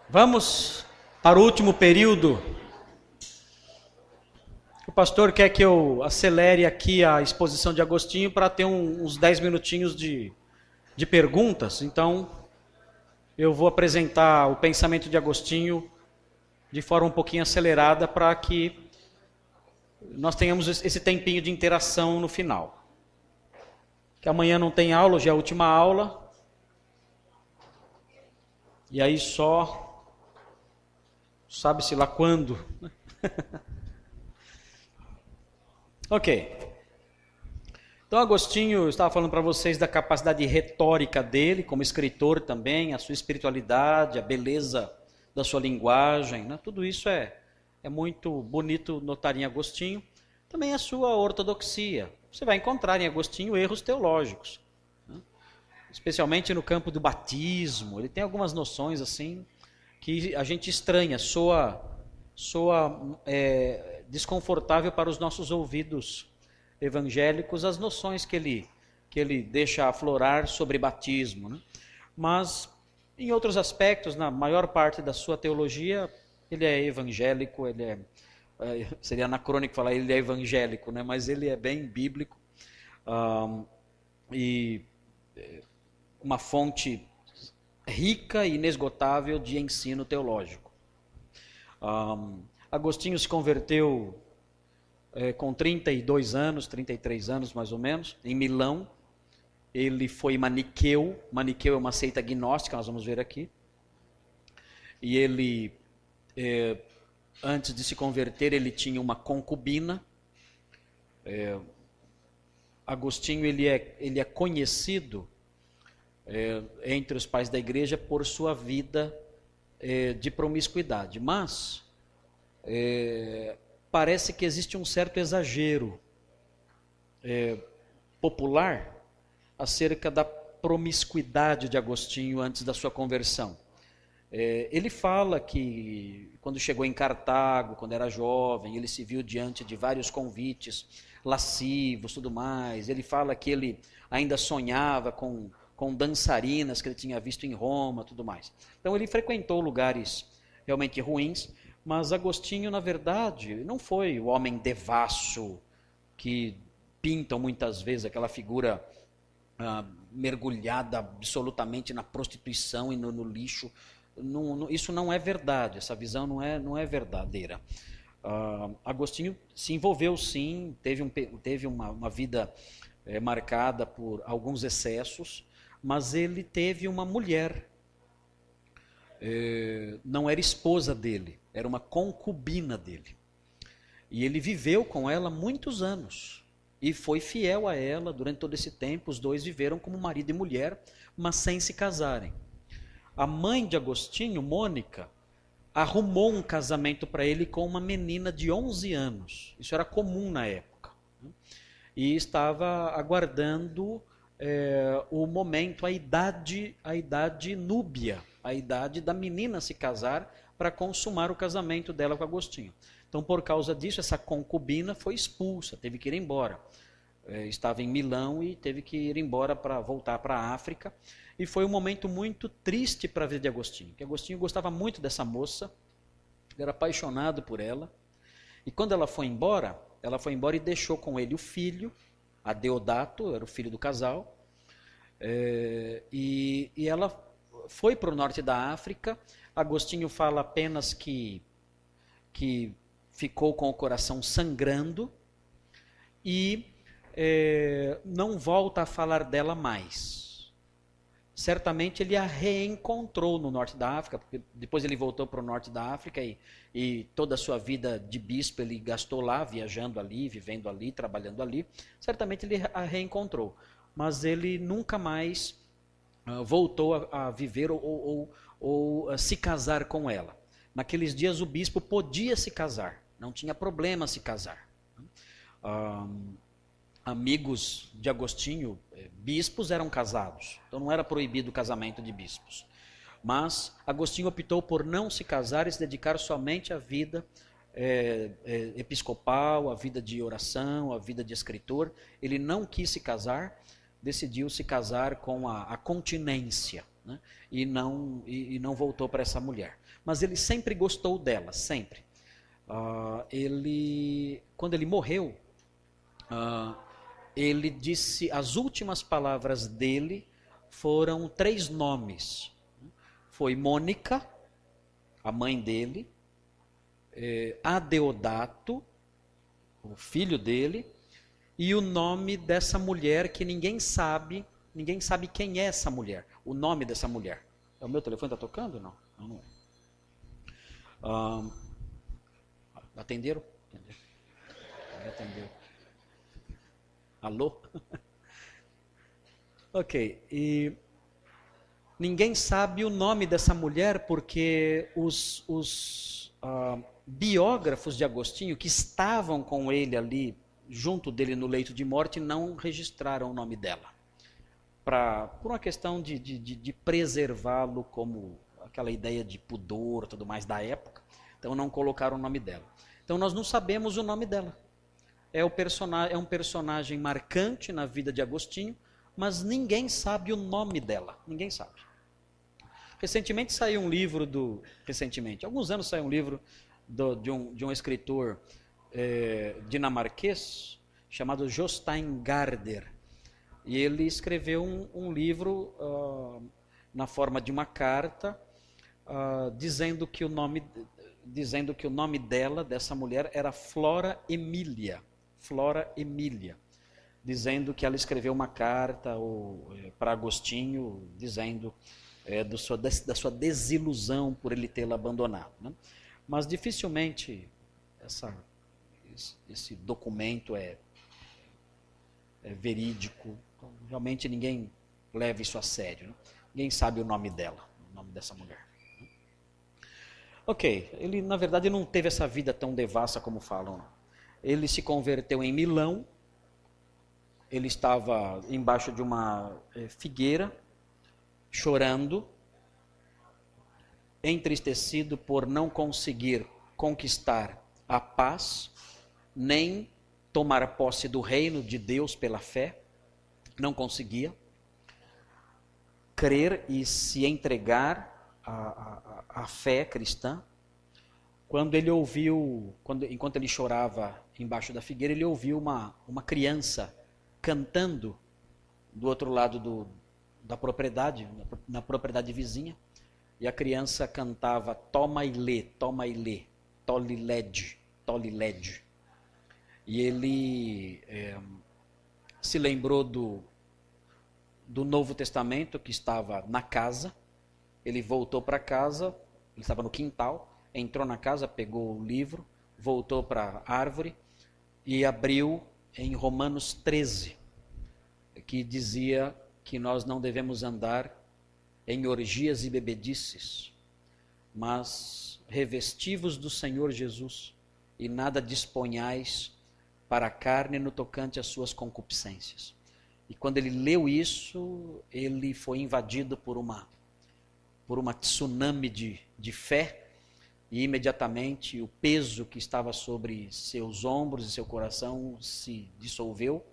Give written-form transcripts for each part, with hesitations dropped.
Vamos para o último período. O pastor quer que eu acelere aqui a exposição de Agostinho para ter uns 10 minutinhos de perguntas. Então, eu vou apresentar o pensamento de Agostinho de forma um pouquinho acelerada para que nós tenhamos esse tempinho de interação no final. Que amanhã não tem aula, hoje é a última aula. E aí só sabe-se lá quando. Ok. Então Agostinho, eu estava falando para vocês da capacidade retórica dele, como escritor também, a sua espiritualidade, a beleza da sua linguagem, né? Tudo isso é muito bonito notar em Agostinho. Também a sua ortodoxia. Você vai encontrar em Agostinho erros teológicos, né? Especialmente no campo do batismo. Ele tem algumas noções assim que a gente estranha, soa desconfortável para os nossos ouvidos evangélicos, as noções que ele deixa aflorar sobre batismo, né? Mas em outros aspectos, na maior parte da sua teologia, ele é evangélico, seria anacrônico falar ele é evangélico, né? Mas ele é bem bíblico, e uma fonte rica e inesgotável de ensino teológico. Agostinho se converteu com 32 anos, 33 anos mais ou menos, em Milão. Ele foi maniqueu. Maniqueu é uma seita gnóstica, nós vamos ver aqui. E ele, antes de se converter, ele tinha uma concubina. Agostinho ele é conhecido entre os pais da igreja por sua vida de promiscuidade, mas parece que existe um certo exagero popular acerca da promiscuidade de Agostinho antes da sua conversão. Ele fala que quando chegou em Cartago, quando era jovem, ele se viu diante de vários convites lascivos, tudo mais. Ele fala que ele ainda sonhava com dançarinas que ele tinha visto em Roma, tudo mais. Então ele frequentou lugares realmente ruins, mas Agostinho, na verdade, não foi o homem devasso que pintam muitas vezes aquela figura mergulhada absolutamente na prostituição e no lixo. Isso não é verdade, essa visão não é verdadeira. Agostinho se envolveu sim, teve uma vida marcada por alguns excessos, mas ele teve uma mulher, não era esposa dele, era uma concubina dele. E ele viveu com ela muitos anos e foi fiel a ela durante todo esse tempo. Os dois viveram como marido e mulher, mas sem se casarem. A mãe de Agostinho, Mônica, arrumou um casamento para ele com uma menina de 11 anos. Isso era comum na época. E estava aguardando o momento, a idade núbia, a idade da menina se casar para consumar o casamento dela com Agostinho. Então, por causa disso, essa concubina foi expulsa, teve que ir embora. Estava em Milão e teve que ir embora para voltar para a África. E foi um momento muito triste para a vida de Agostinho, porque Agostinho gostava muito dessa moça, ele era apaixonado por ela. E quando ela foi embora e deixou com ele o filho, Adeodato, era o filho do casal, e ela foi para o norte da África. Agostinho fala apenas que ficou com o coração sangrando e não volta a falar dela mais. Certamente ele a reencontrou no norte da África, porque depois ele voltou para o norte da África e toda a sua vida de bispo ele gastou lá, viajando ali, vivendo ali, trabalhando ali. Certamente ele a reencontrou, mas ele nunca mais voltou a viver ou a se casar com ela. Naqueles dias o bispo podia se casar, não tinha problema se casar. Amigos de Agostinho, bispos, eram casados, então não era proibido o casamento de bispos. Mas Agostinho optou por não se casar e se dedicar somente à vida episcopal, à vida de oração, à vida de escritor. Ele não quis se casar, decidiu se casar com a continência, né? E não voltou para essa mulher. Mas ele sempre gostou dela, sempre. Quando ele morreu, ele disse, as últimas palavras dele foram 3 nomes. Foi Mônica, a mãe dele, Adeodato, o filho dele, e o nome dessa mulher que ninguém sabe quem é essa mulher, o nome dessa mulher. O meu telefone está tocando? Não, não é. Atenderam? Atenderam. Alô? Ok, e ninguém sabe o nome dessa mulher porque os biógrafos de Agostinho que estavam com ele ali, junto dele no leito de morte, não registraram o nome dela. Por uma questão de preservá-lo, como aquela ideia de pudor e tudo mais da época, então não colocaram o nome dela. Então nós não sabemos o nome dela. É um personagem marcante na vida de Agostinho, mas ninguém sabe o nome dela, ninguém sabe. Recentemente saiu um livro alguns anos saiu um livro de um escritor dinamarquês chamado Jostein Gaarder. E ele escreveu um livro na forma de uma carta dizendo que o nome dela, dessa mulher, era Flora Emília. Flora Emília. Dizendo que ela escreveu uma carta para Agostinho, dizendo da sua desilusão por ele tê-la abandonado. Né? Mas dificilmente esse documento é verídico. Então, realmente ninguém leva isso a sério. Né? Ninguém sabe o nome dela, o nome dessa mulher. Ok, ele na verdade não teve essa vida tão devassa como falam. Não. Ele se converteu em Milão. Ele estava embaixo de uma figueira, chorando, entristecido por não conseguir conquistar a paz, nem tomar posse do reino de Deus pela fé. Não conseguia crer e se entregar à fé cristã. Enquanto ele chorava embaixo da figueira, ele ouviu uma criança cantando do outro lado da propriedade, na propriedade vizinha, e a criança cantava toma e lê, toliled, toliled. E ele se lembrou do Novo Testamento que estava na casa. Ele voltou para casa, ele estava no quintal, entrou na casa, pegou o livro, voltou para a árvore e abriu em Romanos 13, que dizia que nós não devemos andar em orgias e bebedices, mas revestivos do Senhor Jesus, e nada disponhais para a carne no tocante às suas concupiscências. E quando ele leu isso, ele foi invadido por uma tsunami de fé, e imediatamente o peso que estava sobre seus ombros e seu coração se dissolveu,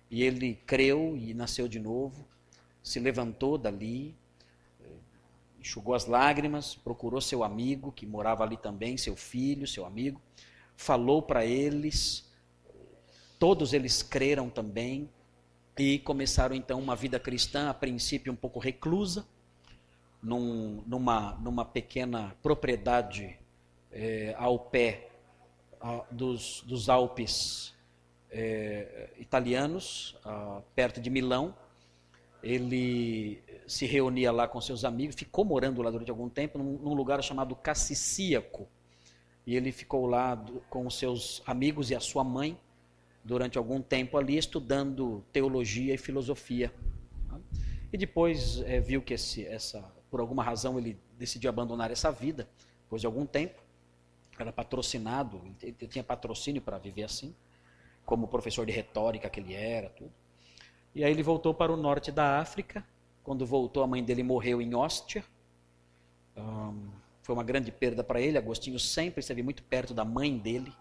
e ele creu e nasceu de novo, se levantou dali, enxugou as lágrimas, procurou seu amigo que morava ali também, seu filho, seu amigo, falou para eles, todos eles creram também, e começaram então uma vida cristã, a princípio um pouco reclusa, numa pequena propriedade ao pé dos Alpes italianos, perto de Milão. Ele se reunia lá com seus amigos, ficou morando lá durante algum tempo, num lugar chamado Cassicíaco. E ele ficou lá com os seus amigos e a sua mãe, durante algum tempo ali, estudando teologia e filosofia. E depois viu que por alguma razão ele decidiu abandonar essa vida, depois de algum tempo. Era patrocinado, ele tinha patrocínio para viver assim, como professor de retórica que ele era, tudo. E aí ele voltou para o norte da África. Quando voltou, a mãe dele morreu em Hóstia. Foi uma grande perda para ele. Agostinho sempre esteve muito perto da mãe dele.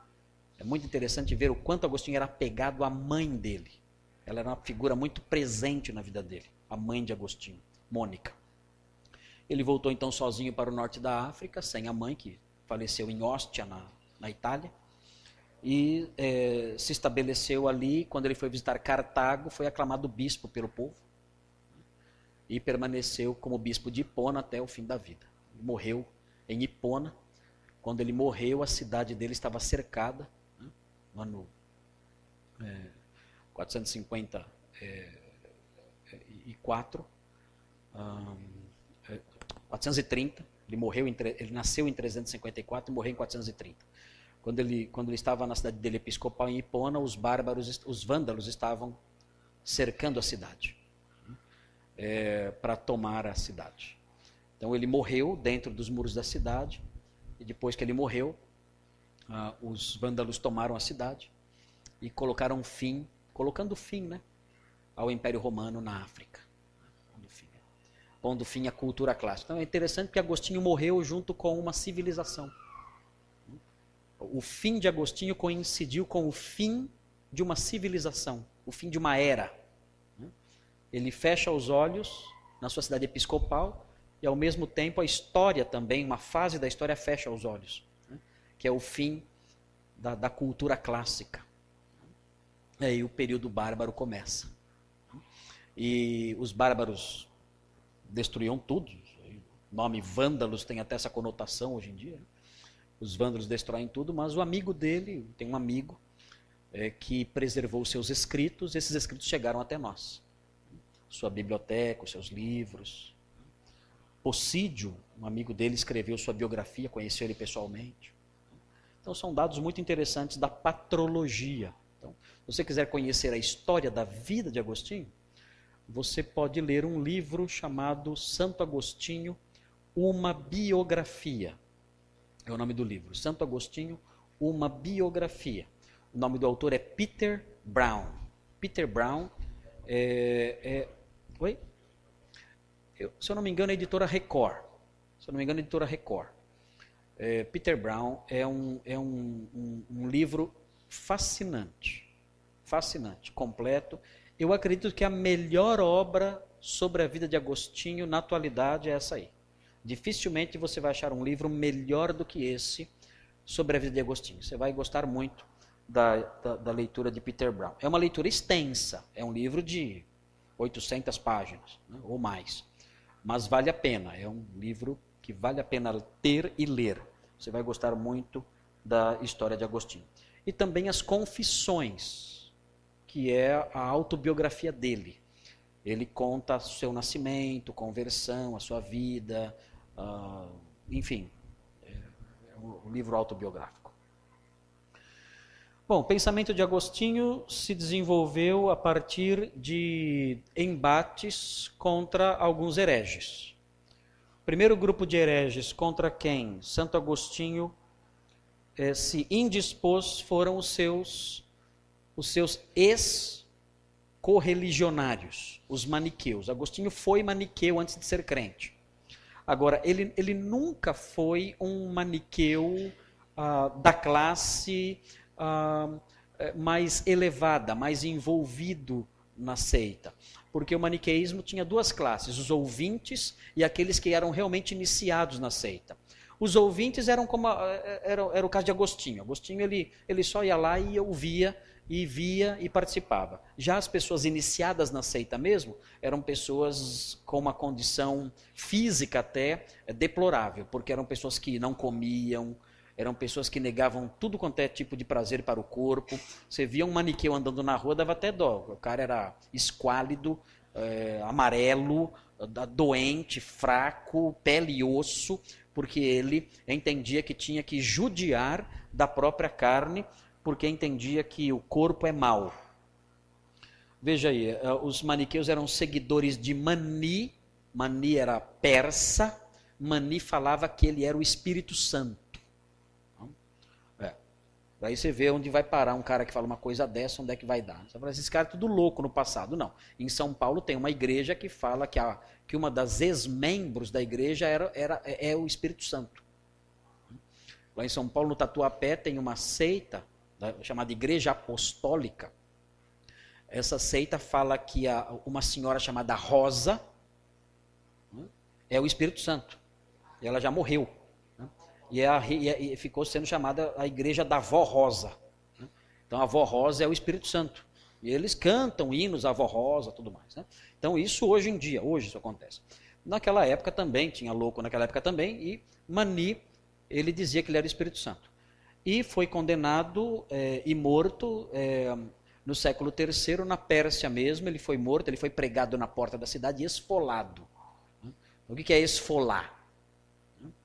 É muito interessante ver o quanto Agostinho era apegado à mãe dele. Ela era uma figura muito presente na vida dele, a mãe de Agostinho, Mônica. Ele voltou então sozinho para o norte da África, sem a mãe, que faleceu em Ostia, na Itália. E se estabeleceu ali. Quando ele foi visitar Cartago, foi aclamado bispo pelo povo. E permaneceu como bispo de Hipona até o fim da vida. Ele morreu em Hipona. Quando ele morreu, a cidade dele estava cercada, né, no ano 454, 430. Ele nasceu em 354 e morreu em 430. Quando ele estava na cidade dele episcopal em Hipona, os vândalos estavam cercando a cidade, para tomar a cidade. Então ele morreu dentro dos muros da cidade, e depois que ele morreu, os vândalos tomaram a cidade e colocando fim, né, ao Império Romano na África, pondo fim à cultura clássica. Então é interessante que Agostinho morreu junto com uma civilização. O fim de Agostinho coincidiu com o fim de uma civilização, o fim de uma era. Ele fecha os olhos na sua cidade episcopal e, ao mesmo tempo, a história também, uma fase da história fecha os olhos, né? Que é o fim da cultura clássica. E aí o período bárbaro começa. E os bárbaros destruíam tudo. O nome vândalos tem até essa conotação hoje em dia. Os vândalos destroem tudo, mas o amigo dele, tem um amigo que preservou seus escritos. Esses escritos chegaram até nós. Sua biblioteca, os seus livros. Possídio, um amigo dele, escreveu sua biografia, conheceu ele pessoalmente. Então são dados muito interessantes da patrologia. Então, se você quiser conhecer a história da vida de Agostinho, você pode ler um livro chamado Santo Agostinho, uma biografia. É o nome do livro, Santo Agostinho, uma biografia. O nome do autor é Peter Brown. Peter Brown Oi? Se eu não me engano, é a editora Record. Peter Brown é um livro fascinante, completo. Eu acredito que a melhor obra sobre a vida de Agostinho na atualidade é essa aí. Dificilmente você vai achar um livro melhor do que esse sobre a vida de Agostinho. Você vai gostar muito da leitura de Peter Brown. É uma leitura extensa, é um livro de 800 páginas, né, ou mais. Mas vale a pena, é um livro que vale a pena ter e ler. Você vai gostar muito da história de Agostinho. E também as Confissões, que é a autobiografia dele. Ele conta o seu nascimento, conversão, a sua vida, enfim, é um livro autobiográfico. Bom, o pensamento de Agostinho se desenvolveu a partir de embates contra alguns hereges. O primeiro grupo de hereges contra quem Santo Agostinho se indispôs foram os seus ex-correligionários, os maniqueus. Agostinho foi maniqueu antes de ser crente. Agora, ele nunca foi um maniqueu da classe mais elevada, mais envolvido na seita. Porque o maniqueísmo tinha duas classes, os ouvintes e aqueles que eram realmente iniciados na seita. Os ouvintes eram como era o caso de Agostinho. Agostinho ele só ia lá e ouvia, e via e participava. Já as pessoas iniciadas na seita mesmo, eram pessoas com uma condição física até deplorável, porque eram pessoas que não comiam, eram pessoas que negavam tudo quanto é tipo de prazer para o corpo. Você via um maniqueu andando na rua, dava até dó. O cara era esquálido, amarelo, doente, fraco, pele e osso, porque ele entendia que tinha que judiar da própria carne, porque entendia que o corpo é mau. Veja aí, os maniqueus eram seguidores de Mani. Mani era persa. Mani falava que ele era o Espírito Santo. Aí você vê onde vai parar um cara que fala uma coisa dessa, onde é que vai dar. Você fala, esses caras tudo louco no passado. Não. Em São Paulo tem uma igreja que fala que uma das ex-membros da igreja é o Espírito Santo. Lá em São Paulo, no Tatuapé, tem uma seita chamada Igreja Apostólica. Essa seita fala que uma senhora chamada Rosa, é o Espírito Santo. E ela já morreu. Né? E ficou sendo chamada a igreja da Vó Rosa. Né? Então a Vó Rosa é o Espírito Santo. E eles cantam hinos à Vó Rosa e tudo mais. Né? Então isso hoje em dia, hoje isso acontece. Naquela época também, tinha louco naquela época também, e Mani, ele dizia que ele era o Espírito Santo. E foi condenado e morto no século III, na Pérsia mesmo. Ele foi morto, ele foi pregado na porta da cidade e esfolado. O que é esfolar?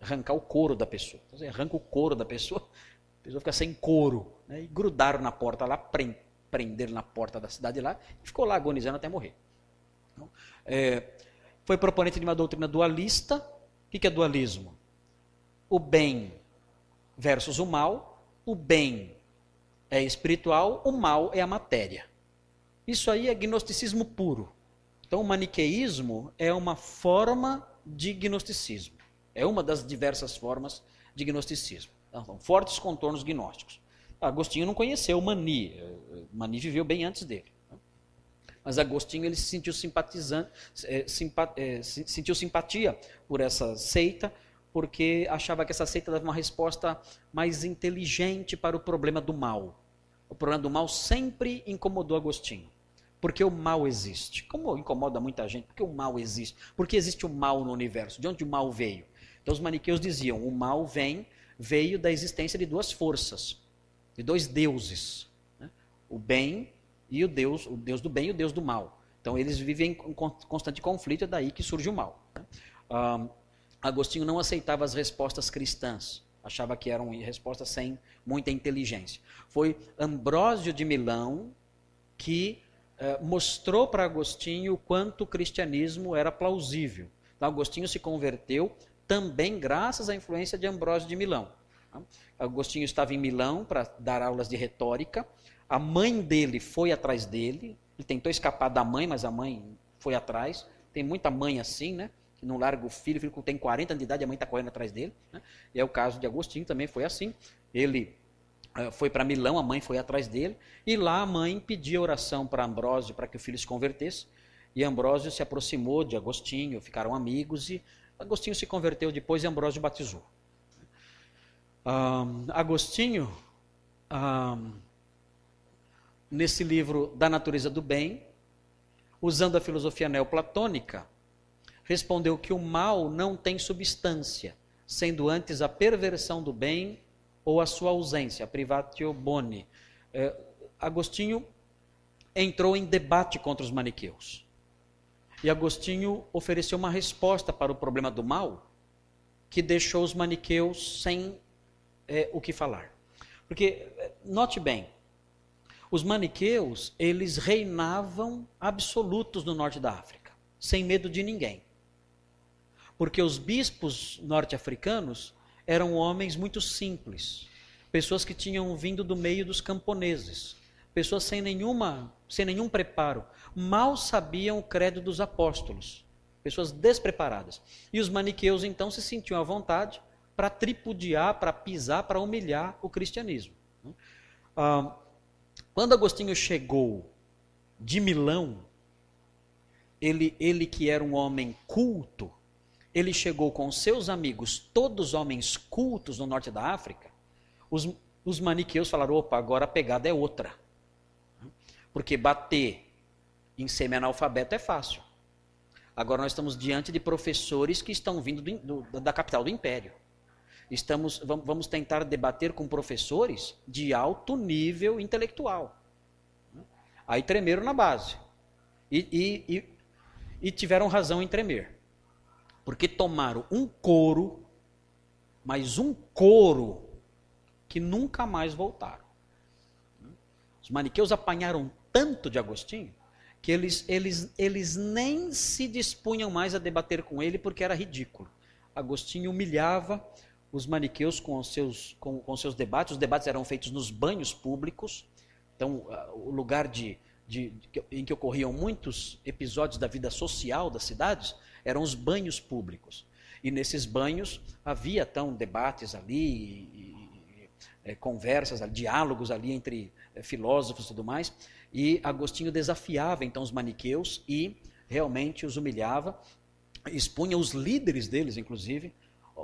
Arrancar o couro da pessoa. Então, você arranca o couro da pessoa, a pessoa fica sem couro. Né? E grudaram na porta lá, prenderam na porta da cidade lá, e ficou lá agonizando até morrer. Então, foi proponente de uma doutrina dualista. O que é dualismo? O bem versus o mal. O bem é espiritual, o mal é a matéria. Isso aí é gnosticismo puro. Então o maniqueísmo é uma forma de gnosticismo. É uma das diversas formas de gnosticismo. Então, fortes contornos gnósticos. Agostinho não conheceu Mani. Mani viveu bem antes dele. Mas Agostinho ele se sentiu sentiu simpatia por essa seita, porque achava que essa seita dava uma resposta mais inteligente para o problema do mal. O problema do mal sempre incomodou Agostinho. Porque o mal existe. Como incomoda muita gente? Porque o mal existe. Porque existe o mal no universo. De onde o mal veio? Então os maniqueus diziam, o mal veio da existência de duas forças, de dois deuses. Né? O bem e o Deus do bem e o Deus do mal. Então eles vivem em constante conflito, é daí que surge o mal. Né? Agostinho não aceitava as respostas cristãs, achava que eram respostas sem muita inteligência. Foi Ambrósio de Milão que mostrou para Agostinho o quanto o cristianismo era plausível. Então, Agostinho se converteu também graças à influência de Ambrósio de Milão. Agostinho estava em Milão para dar aulas de retórica, a mãe dele foi atrás dele, ele tentou escapar da mãe, mas a mãe foi atrás. Tem muita mãe assim, né? Que não larga o filho tem 40 anos de idade, a mãe está correndo atrás dele. Né? E é o caso de Agostinho, também foi assim. Ele foi para Milão, a mãe foi atrás dele, e lá a mãe pedia oração para Ambrósio, para que o filho se convertesse, e Ambrósio se aproximou de Agostinho, ficaram amigos, e Agostinho se converteu depois e Ambrósio batizou. Agostinho, nesse livro Da Natureza do Bem, usando a filosofia neoplatônica, respondeu que o mal não tem substância, sendo antes a perversão do bem ou a sua ausência, a privatio boni. Agostinho entrou em debate contra os maniqueus. E Agostinho ofereceu uma resposta para o problema do mal que deixou os maniqueus sem o que falar. Porque, note bem, os maniqueus, eles reinavam absolutos no norte da África, sem medo de ninguém. Porque os bispos norte-africanos eram homens muito simples, pessoas que tinham vindo do meio dos camponeses, pessoas sem nenhum preparo, mal sabiam o credo dos apóstolos, pessoas despreparadas. E os maniqueus então se sentiam à vontade para tripudiar, para pisar, para humilhar o cristianismo. Quando Agostinho chegou de Milão, ele que era um homem culto, ele chegou com seus amigos, todos homens cultos no norte da África. Os maniqueus falaram, opa, agora a pegada é outra. Porque bater em semi-analfabeto é fácil. Agora nós estamos diante de professores que estão vindo da capital do império. Vamos tentar debater com professores de alto nível intelectual. Aí tremeram na base. E tiveram razão em tremer. Porque tomaram um couro, mas um couro que nunca mais voltaram. Os maniqueus apanharam tanto de Agostinho que eles nem se dispunham mais a debater com ele porque era ridículo. Agostinho humilhava os maniqueus com os seus debates. Os debates eram feitos nos banhos públicos. Então, o lugar em que ocorriam muitos episódios da vida social das cidades eram os banhos públicos. E nesses banhos havia então debates ali, conversas, diálogos ali entre filósofos e tudo mais. E Agostinho desafiava então os maniqueus e realmente os humilhava. expunha os líderes deles, inclusive,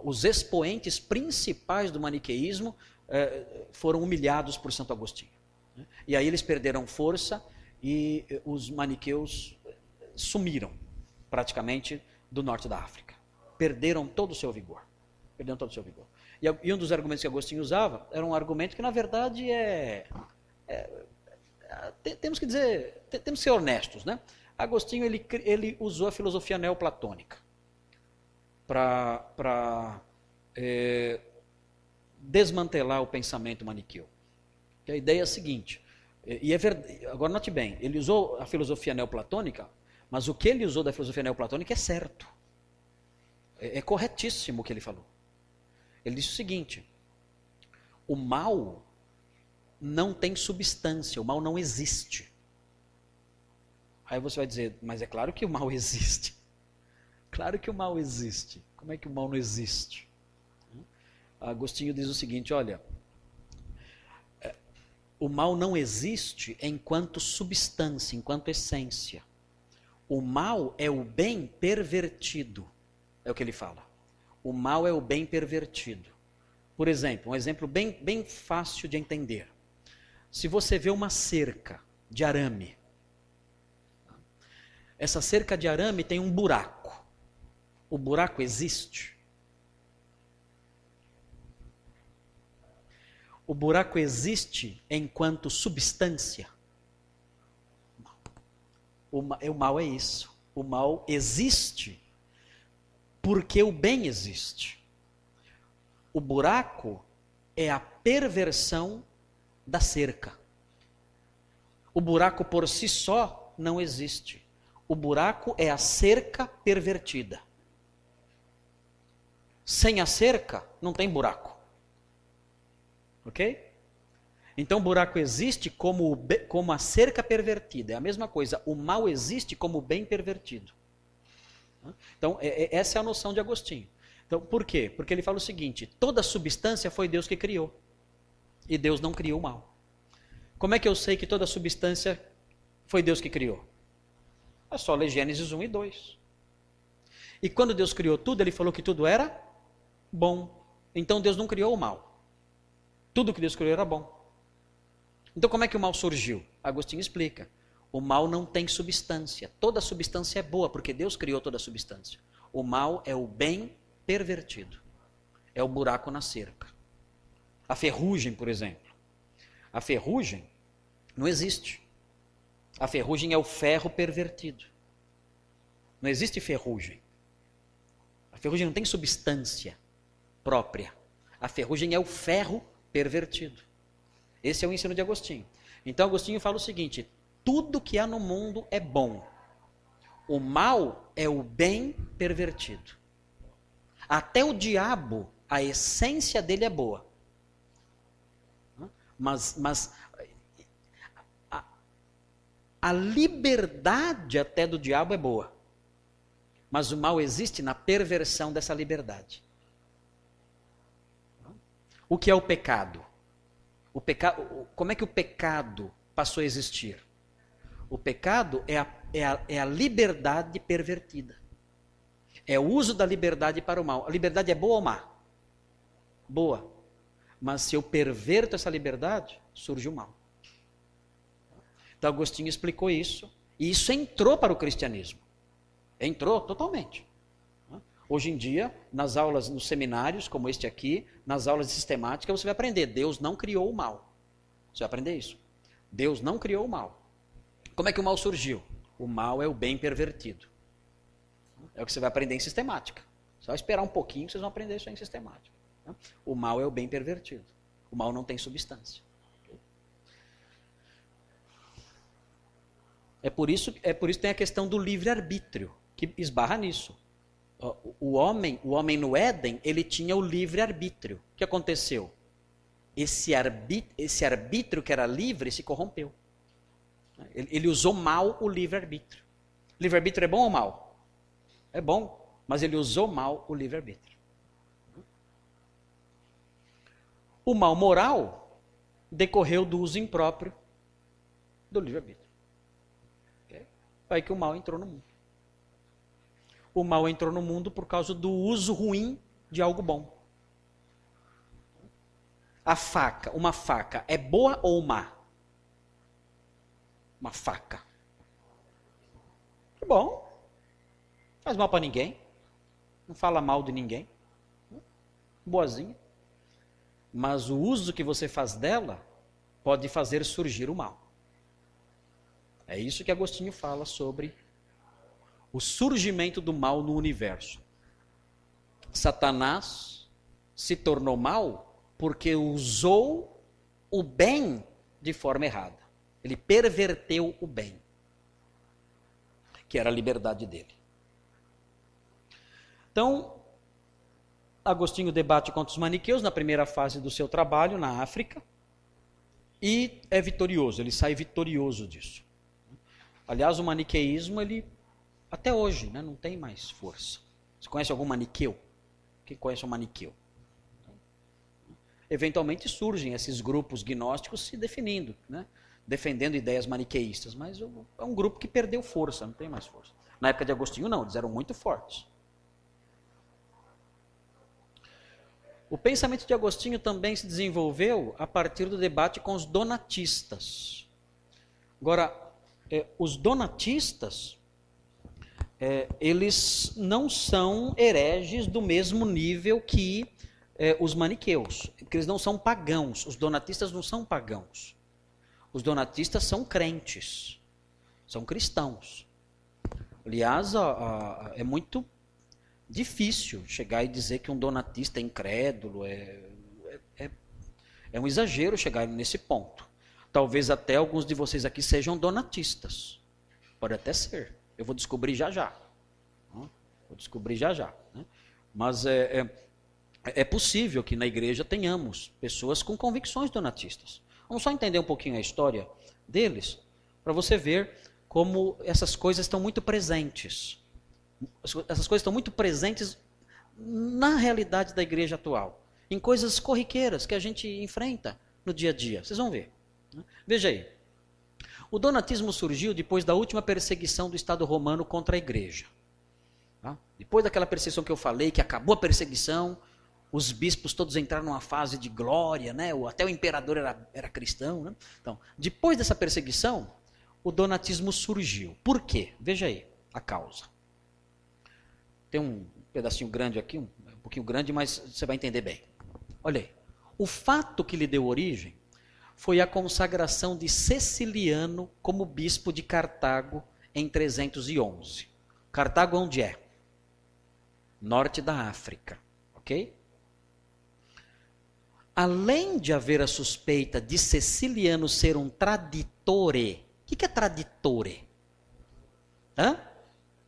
os expoentes principais do maniqueísmo foram humilhados por Santo Agostinho. E aí eles perderam força e os maniqueus sumiram praticamente do norte da África. Perderam todo o seu vigor. Perderam todo o seu vigor. E um dos argumentos que Agostinho usava era um argumento que, na verdade, temos que dizer, temos que ser honestos, né? Agostinho ele usou a filosofia neoplatônica para desmantelar o pensamento maniqueu. E a ideia é a seguinte, agora note bem, ele usou a filosofia neoplatônica, mas o que ele usou da filosofia neoplatônica é certo. É corretíssimo o que ele falou. Ele disse o seguinte: o mal não tem substância, o mal não existe. Aí você vai dizer, mas é claro que o mal existe. Claro que o mal existe. Como é que o mal não existe? Agostinho diz o seguinte, olha, o mal não existe enquanto substância, enquanto essência. O mal é o bem pervertido, é o que ele fala. O mal é o bem pervertido. Por exemplo, um exemplo bem fácil de entender. Se você vê uma cerca de arame, essa cerca de arame tem um buraco. O buraco existe? O buraco existe enquanto substância? O mal é isso. O mal existe porque o bem existe. O buraco é a perversão da cerca. O buraco por si só não existe. O buraco é a cerca pervertida. Sem a cerca, não tem buraco. Ok? Então o buraco existe como a cerca pervertida. É a mesma coisa. O mal existe como o bem pervertido. Então, essa é a noção de Agostinho. Então, por quê? Porque ele fala o seguinte: toda substância foi Deus que criou. E Deus não criou o mal. Como é que eu sei que toda substância foi Deus que criou? É só ler Gênesis 1 e 2. E quando Deus criou tudo, ele falou que tudo era bom. Então Deus não criou o mal. Tudo que Deus criou era bom. Então como é que o mal surgiu? Agostinho explica. O mal não tem substância. Toda substância é boa, porque Deus criou toda a substância. O mal é o bem pervertido. É o buraco na cerca. A ferrugem, por exemplo. A ferrugem não existe. A ferrugem é o ferro pervertido. Não existe ferrugem. A ferrugem não tem substância própria. A ferrugem é o ferro pervertido. Esse é o ensino de Agostinho. Então Agostinho fala o seguinte: tudo que há no mundo é bom. O mal é o bem pervertido. Até o diabo, a essência dele é boa. Mas a liberdade até do diabo é boa. Mas o mal existe na perversão dessa liberdade. O que é o pecado? Como é que o pecado passou a existir? O pecado é a liberdade pervertida. É o uso da liberdade para o mal. A liberdade é boa ou má? Boa. Mas se eu perverto essa liberdade, surge o mal. Então Agostinho explicou isso. E isso entrou para o cristianismo. Entrou totalmente. Hoje em dia, nas aulas, nos seminários, como este aqui, nas aulas de sistemática, você vai aprender. Deus não criou o mal. Você vai aprender isso. Deus não criou o mal. Como é que o mal surgiu? O mal é o bem pervertido. É o que você vai aprender em sistemática. Só esperar um pouquinho que vocês vão aprender isso aí em sistemática. O mal é o bem pervertido. O mal não tem substância. É por isso que tem a questão do livre-arbítrio, que esbarra nisso. O homem no Éden, ele tinha o livre-arbítrio. O que aconteceu? Esse arbítrio que era livre se corrompeu. Ele usou mal o livre-arbítrio. Livre-arbítrio é bom ou mal? É bom, mas ele usou mal o livre-arbítrio. O mal moral decorreu do uso impróprio do livre-arbítrio. Okay? Aí que o mal entrou no mundo. o mal entrou no mundo por causa do uso ruim de algo bom. A faca, uma faca, é boa ou má? Uma faca. É bom. Não faz mal para ninguém. Não fala mal de ninguém. Boazinha. Mas o uso que você faz dela pode fazer surgir o mal. É isso que Agostinho fala sobre o surgimento do mal no universo. Satanás se tornou mal porque usou o bem de forma errada. Ele perverteu o bem, que era a liberdade dele. Então, Agostinho debate contra os maniqueus na primeira fase do seu trabalho na África e é vitorioso, ele sai vitorioso disso. Aliás, o maniqueísmo, ele até hoje, né, não tem mais força. Você conhece algum maniqueu? Quem conhece um maniqueu? Eventualmente surgem esses grupos gnósticos se definindo, né, defendendo ideias maniqueístas, mas é um grupo que perdeu força, não tem mais força. Na época de Agostinho, não, eles eram muito fortes. O pensamento de Agostinho também se desenvolveu a partir do debate com os donatistas. Agora, os donatistas, eles não são hereges do mesmo nível que os maniqueus, porque eles não são pagãos. Os donatistas não são pagãos. Os donatistas são crentes, são cristãos. Aliás, é muito difícil chegar e dizer que um donatista é incrédulo, é um exagero chegar nesse ponto. Talvez até alguns de vocês aqui sejam donatistas. Pode até ser. Eu vou descobrir já já. Vou descobrir já já. Né? Mas é possível que na igreja tenhamos pessoas com convicções donatistas. Vamos só entender um pouquinho a história deles, para você ver como essas coisas estão muito presentes. Essas coisas estão muito presentes na realidade da igreja atual. Em coisas corriqueiras que a gente enfrenta no dia a dia. Vocês vão ver. Veja aí. O donatismo surgiu depois da última perseguição do Estado romano contra a igreja. Tá? Depois daquela perseguição que eu falei, que acabou a perseguição, os bispos todos entraram numa fase de glória, né? Até o imperador era cristão. Né? Então, depois dessa perseguição, o donatismo surgiu. Por quê? Veja aí a causa. Tem um pedacinho grande aqui, um pouquinho grande, mas você vai entender bem. Olha aí. O fato que lhe deu origem foi a consagração de Ceciliano como bispo de Cartago em 311. Cartago onde é? Norte da África, ok? Além de haver a suspeita de Ceciliano ser um traditore. O que é traditore?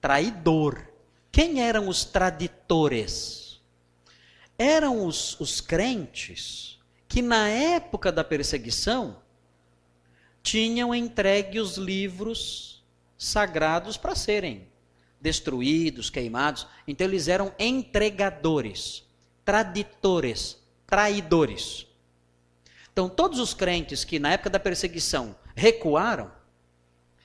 Traidor. Quem eram os traditores? Eram os crentes que na época da perseguição tinham entregue os livros sagrados para serem destruídos, queimados. Então eles eram entregadores, traditores, traidores. Então todos os crentes que na época da perseguição recuaram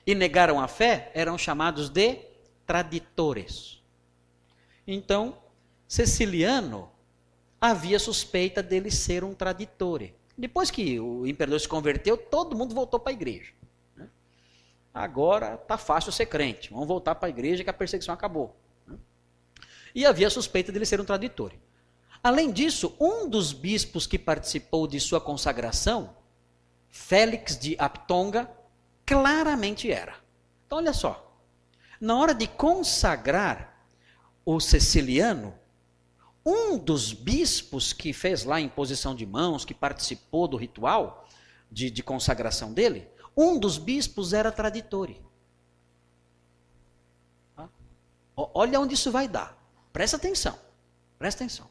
e negaram a fé eram chamados de traditores. Então, Ceciliano havia suspeita dele ser um traditore. Depois que o imperador se converteu, todo mundo voltou para a igreja. Né? Agora está fácil ser crente, vamos voltar para a igreja que a perseguição acabou. Né? E havia suspeita dele ser um traditore. Além disso, um dos bispos que participou de sua consagração, Félix de Aptonga, claramente era. Então olha só, na hora de consagrar o Ceciliano, um dos bispos que fez lá a imposição de mãos, que participou do ritual de consagração dele, um dos bispos era traditore. Olha onde isso vai dar. Presta atenção. Presta atenção.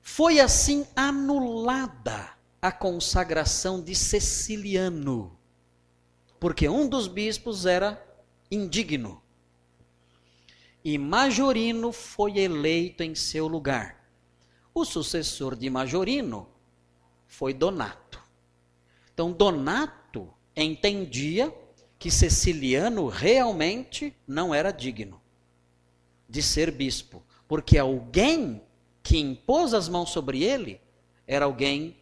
Foi assim anulada a consagração de Ceciliano, porque um dos bispos era indigno. E Majorino foi eleito em seu lugar. O sucessor de Majorino foi Donato. Então Donato entendia que Ceciliano realmente não era digno de ser bispo, porque alguém que impôs as mãos sobre ele era alguém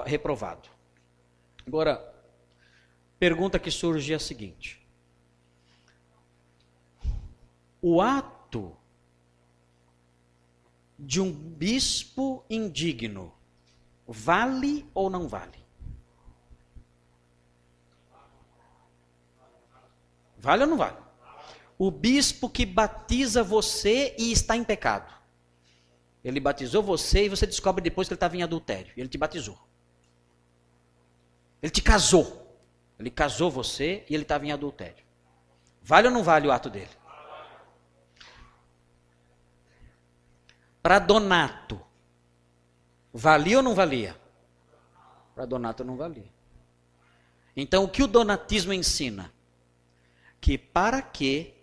reprovado. Agora, pergunta que surge é a seguinte: o ato de um bispo indigno vale ou não vale? Vale ou não vale? O bispo que batiza você e está em pecado. Ele batizou você e você descobre depois que ele estava em adultério. Ele te batizou. Ele te casou. Ele casou você e ele estava em adultério. Vale ou não vale o ato dele? Para Donato, valia ou não valia? Para Donato não valia. Então o que o donatismo ensina? Que para que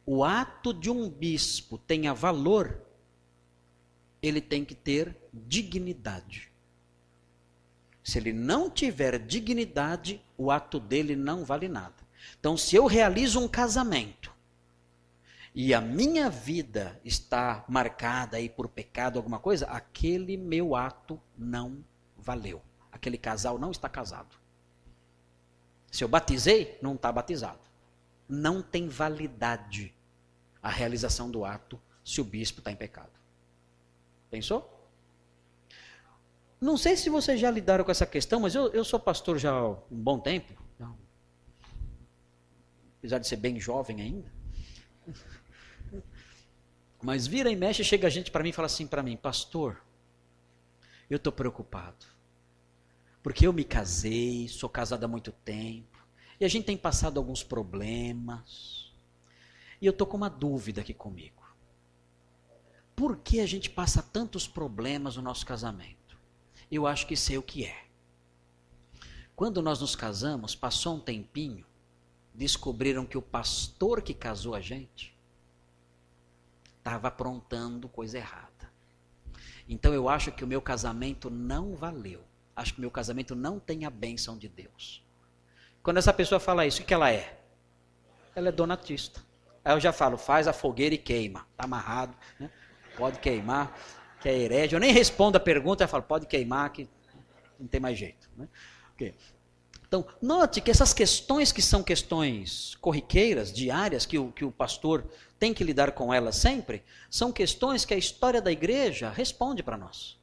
o ato de um bispo tenha valor, ele tem que ter dignidade. Se ele não tiver dignidade, o ato dele não vale nada. Então, se eu realizo um casamento e a minha vida está marcada aí por pecado, alguma coisa, aquele meu ato não valeu. Aquele casal não está casado. Se eu batizei, não está batizado. Não tem validade a realização do ato se o bispo está em pecado. Pensou? Não sei se vocês já lidaram com essa questão, mas eu sou pastor já há um bom tempo. Apesar de ser bem jovem ainda. Mas vira e mexe, chega gente para mim e fala assim para mim: pastor, eu estou preocupado. Porque eu me casei, sou casado há muito tempo. E a gente tem passado alguns problemas. E eu estou com uma dúvida aqui comigo. Por que a gente passa tantos problemas no nosso casamento? Eu acho que sei o que é. Quando nós nos casamos, passou um tempinho, descobriram que o pastor que casou a gente estava aprontando coisa errada. Então eu acho que o meu casamento não valeu. Acho que o meu casamento não tem a bênção de Deus. Quando essa pessoa fala isso, o que ela é? Ela é donatista. Aí eu já falo: faz a fogueira e queima. Está amarrado, né? Pode queimar, que é herege. Eu nem respondo a pergunta, eu falo: pode queimar, que não tem mais jeito. Né? Okay. Então, note que essas questões que são questões corriqueiras, diárias, que o pastor tem que lidar com elas sempre, são questões que a história da igreja responde para nós.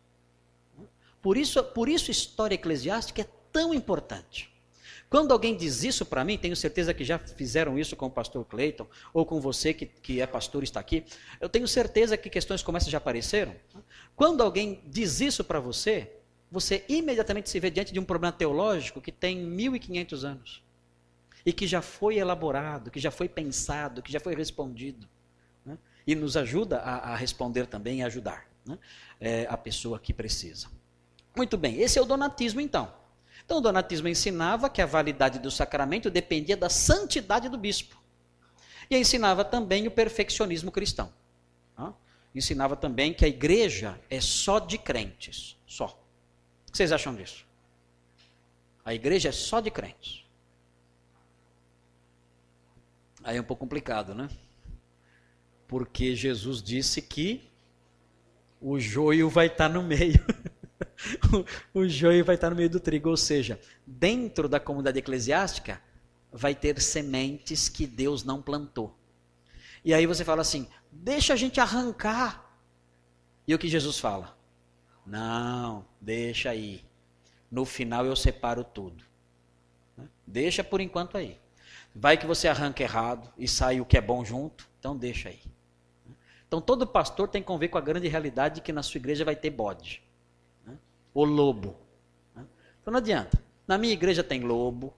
Por isso a história eclesiástica é tão importante. Quando alguém diz isso para mim, tenho certeza que já fizeram isso com o pastor Cleiton, ou com você que é pastor e está aqui, eu tenho certeza que questões como essa já apareceram. Quando alguém diz isso para você, você imediatamente se vê diante de um problema teológico que tem 1500 anos. E que já foi elaborado, que já foi pensado, que já foi respondido. Né? E nos ajuda a responder também e ajudar, né? A pessoa que precisa. Muito bem, esse é o donatismo então. Então o donatismo ensinava que a validade do sacramento dependia da santidade do bispo. E ensinava também o perfeccionismo cristão. Ensinava também que a igreja é só de crentes, só. O que vocês acham disso? A igreja é só de crentes. Aí é um pouco complicado, né? Porque Jesus disse que o joio vai estar no meio. O joio vai estar no meio do trigo, ou seja, dentro da comunidade eclesiástica vai ter sementes que Deus não plantou. E aí você fala assim: deixa a gente arrancar. E o que Jesus fala? Não, deixa aí. No final eu separo tudo. Deixa por enquanto aí. Vai que você arranca errado e sai o que é bom junto, então deixa aí. Então todo pastor tem que conviver com a grande realidade de que na sua igreja vai ter bode. O lobo. Então não adianta. Na minha igreja tem lobo.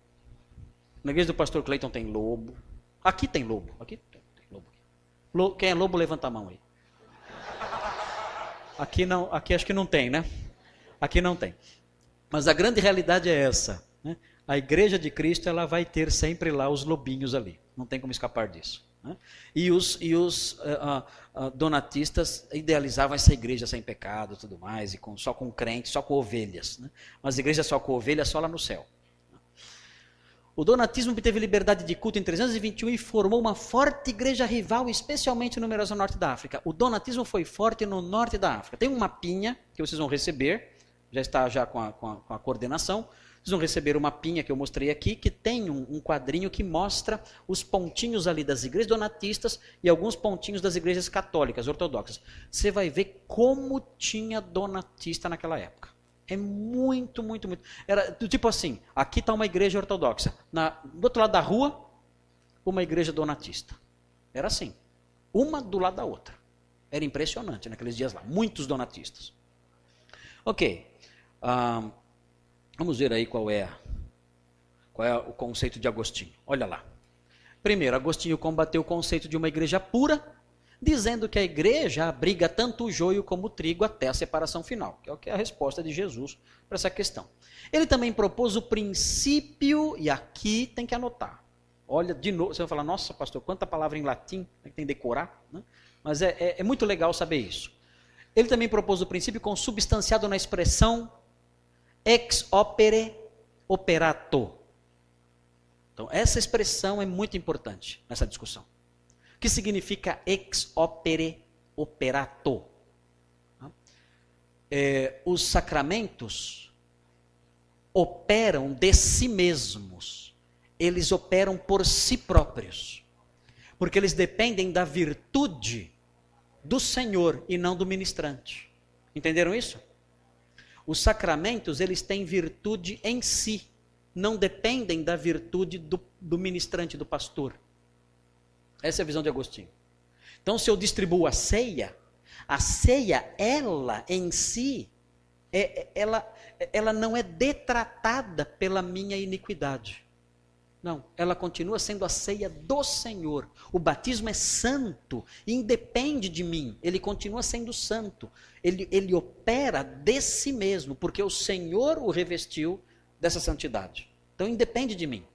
Na igreja do pastor Cleiton tem lobo. Aqui tem lobo. Aqui tem lobo. Quem é lobo, levanta a mão aí. Aqui não, aqui acho que não tem, né? Aqui não tem. Mas a grande realidade é essa. Né? A igreja de Cristo, ela vai ter sempre lá os lobinhos ali. Não tem como escapar disso. Né? E os donatistas idealizavam essa igreja sem pecado e tudo mais, e só com crentes, só com ovelhas. Né? Mas a igreja só com ovelhas, só lá no céu. O donatismo obteve liberdade de culto em 321 e formou uma forte igreja rival, especialmente no numerosa norte da África. O donatismo foi forte no norte da África. Tem um mapinha que vocês vão receber, já está já com a coordenação. Vocês vão receber uma mapinha que eu mostrei aqui, que tem um quadrinho que mostra os pontinhos ali das igrejas donatistas e alguns pontinhos das igrejas católicas, ortodoxas. Você vai ver como tinha donatista naquela época. É muito, muito, muito. Era do tipo assim, aqui está uma igreja ortodoxa. Do outro lado da rua, uma igreja donatista. Era assim. Uma do lado da outra. Era impressionante naqueles dias lá. Muitos donatistas. Ok. Vamos ver aí qual é o conceito de Agostinho. Olha lá. Primeiro, Agostinho combateu o conceito de uma igreja pura, dizendo que a igreja abriga tanto o joio como o trigo até a separação final, que é a resposta de Jesus para essa questão. Ele também propôs o princípio, e aqui tem que anotar. Olha, de novo, você vai falar, nossa pastor, quanta palavra em latim, tem que decorar, né? Mas é muito legal saber isso. Ele também propôs o princípio consubstanciado na expressão ex opere operato. Então, essa expressão é muito importante nessa discussão. Que significa ex opere operato. Os sacramentos operam de si mesmos. Eles operam por si próprios. Porque eles dependem da virtude do Senhor e não do ministrante. Entenderam isso? Os sacramentos, eles têm virtude em si. Não dependem da virtude do ministrante, do pastor. Essa é a visão de Agostinho. Então, se eu distribuo a ceia, ela em si, ela não é detratada pela minha iniquidade. Não, ela continua sendo a ceia do Senhor. O batismo é santo, independe de mim, ele continua sendo santo. Ele opera de si mesmo, porque o Senhor o revestiu dessa santidade. Então, independe de mim.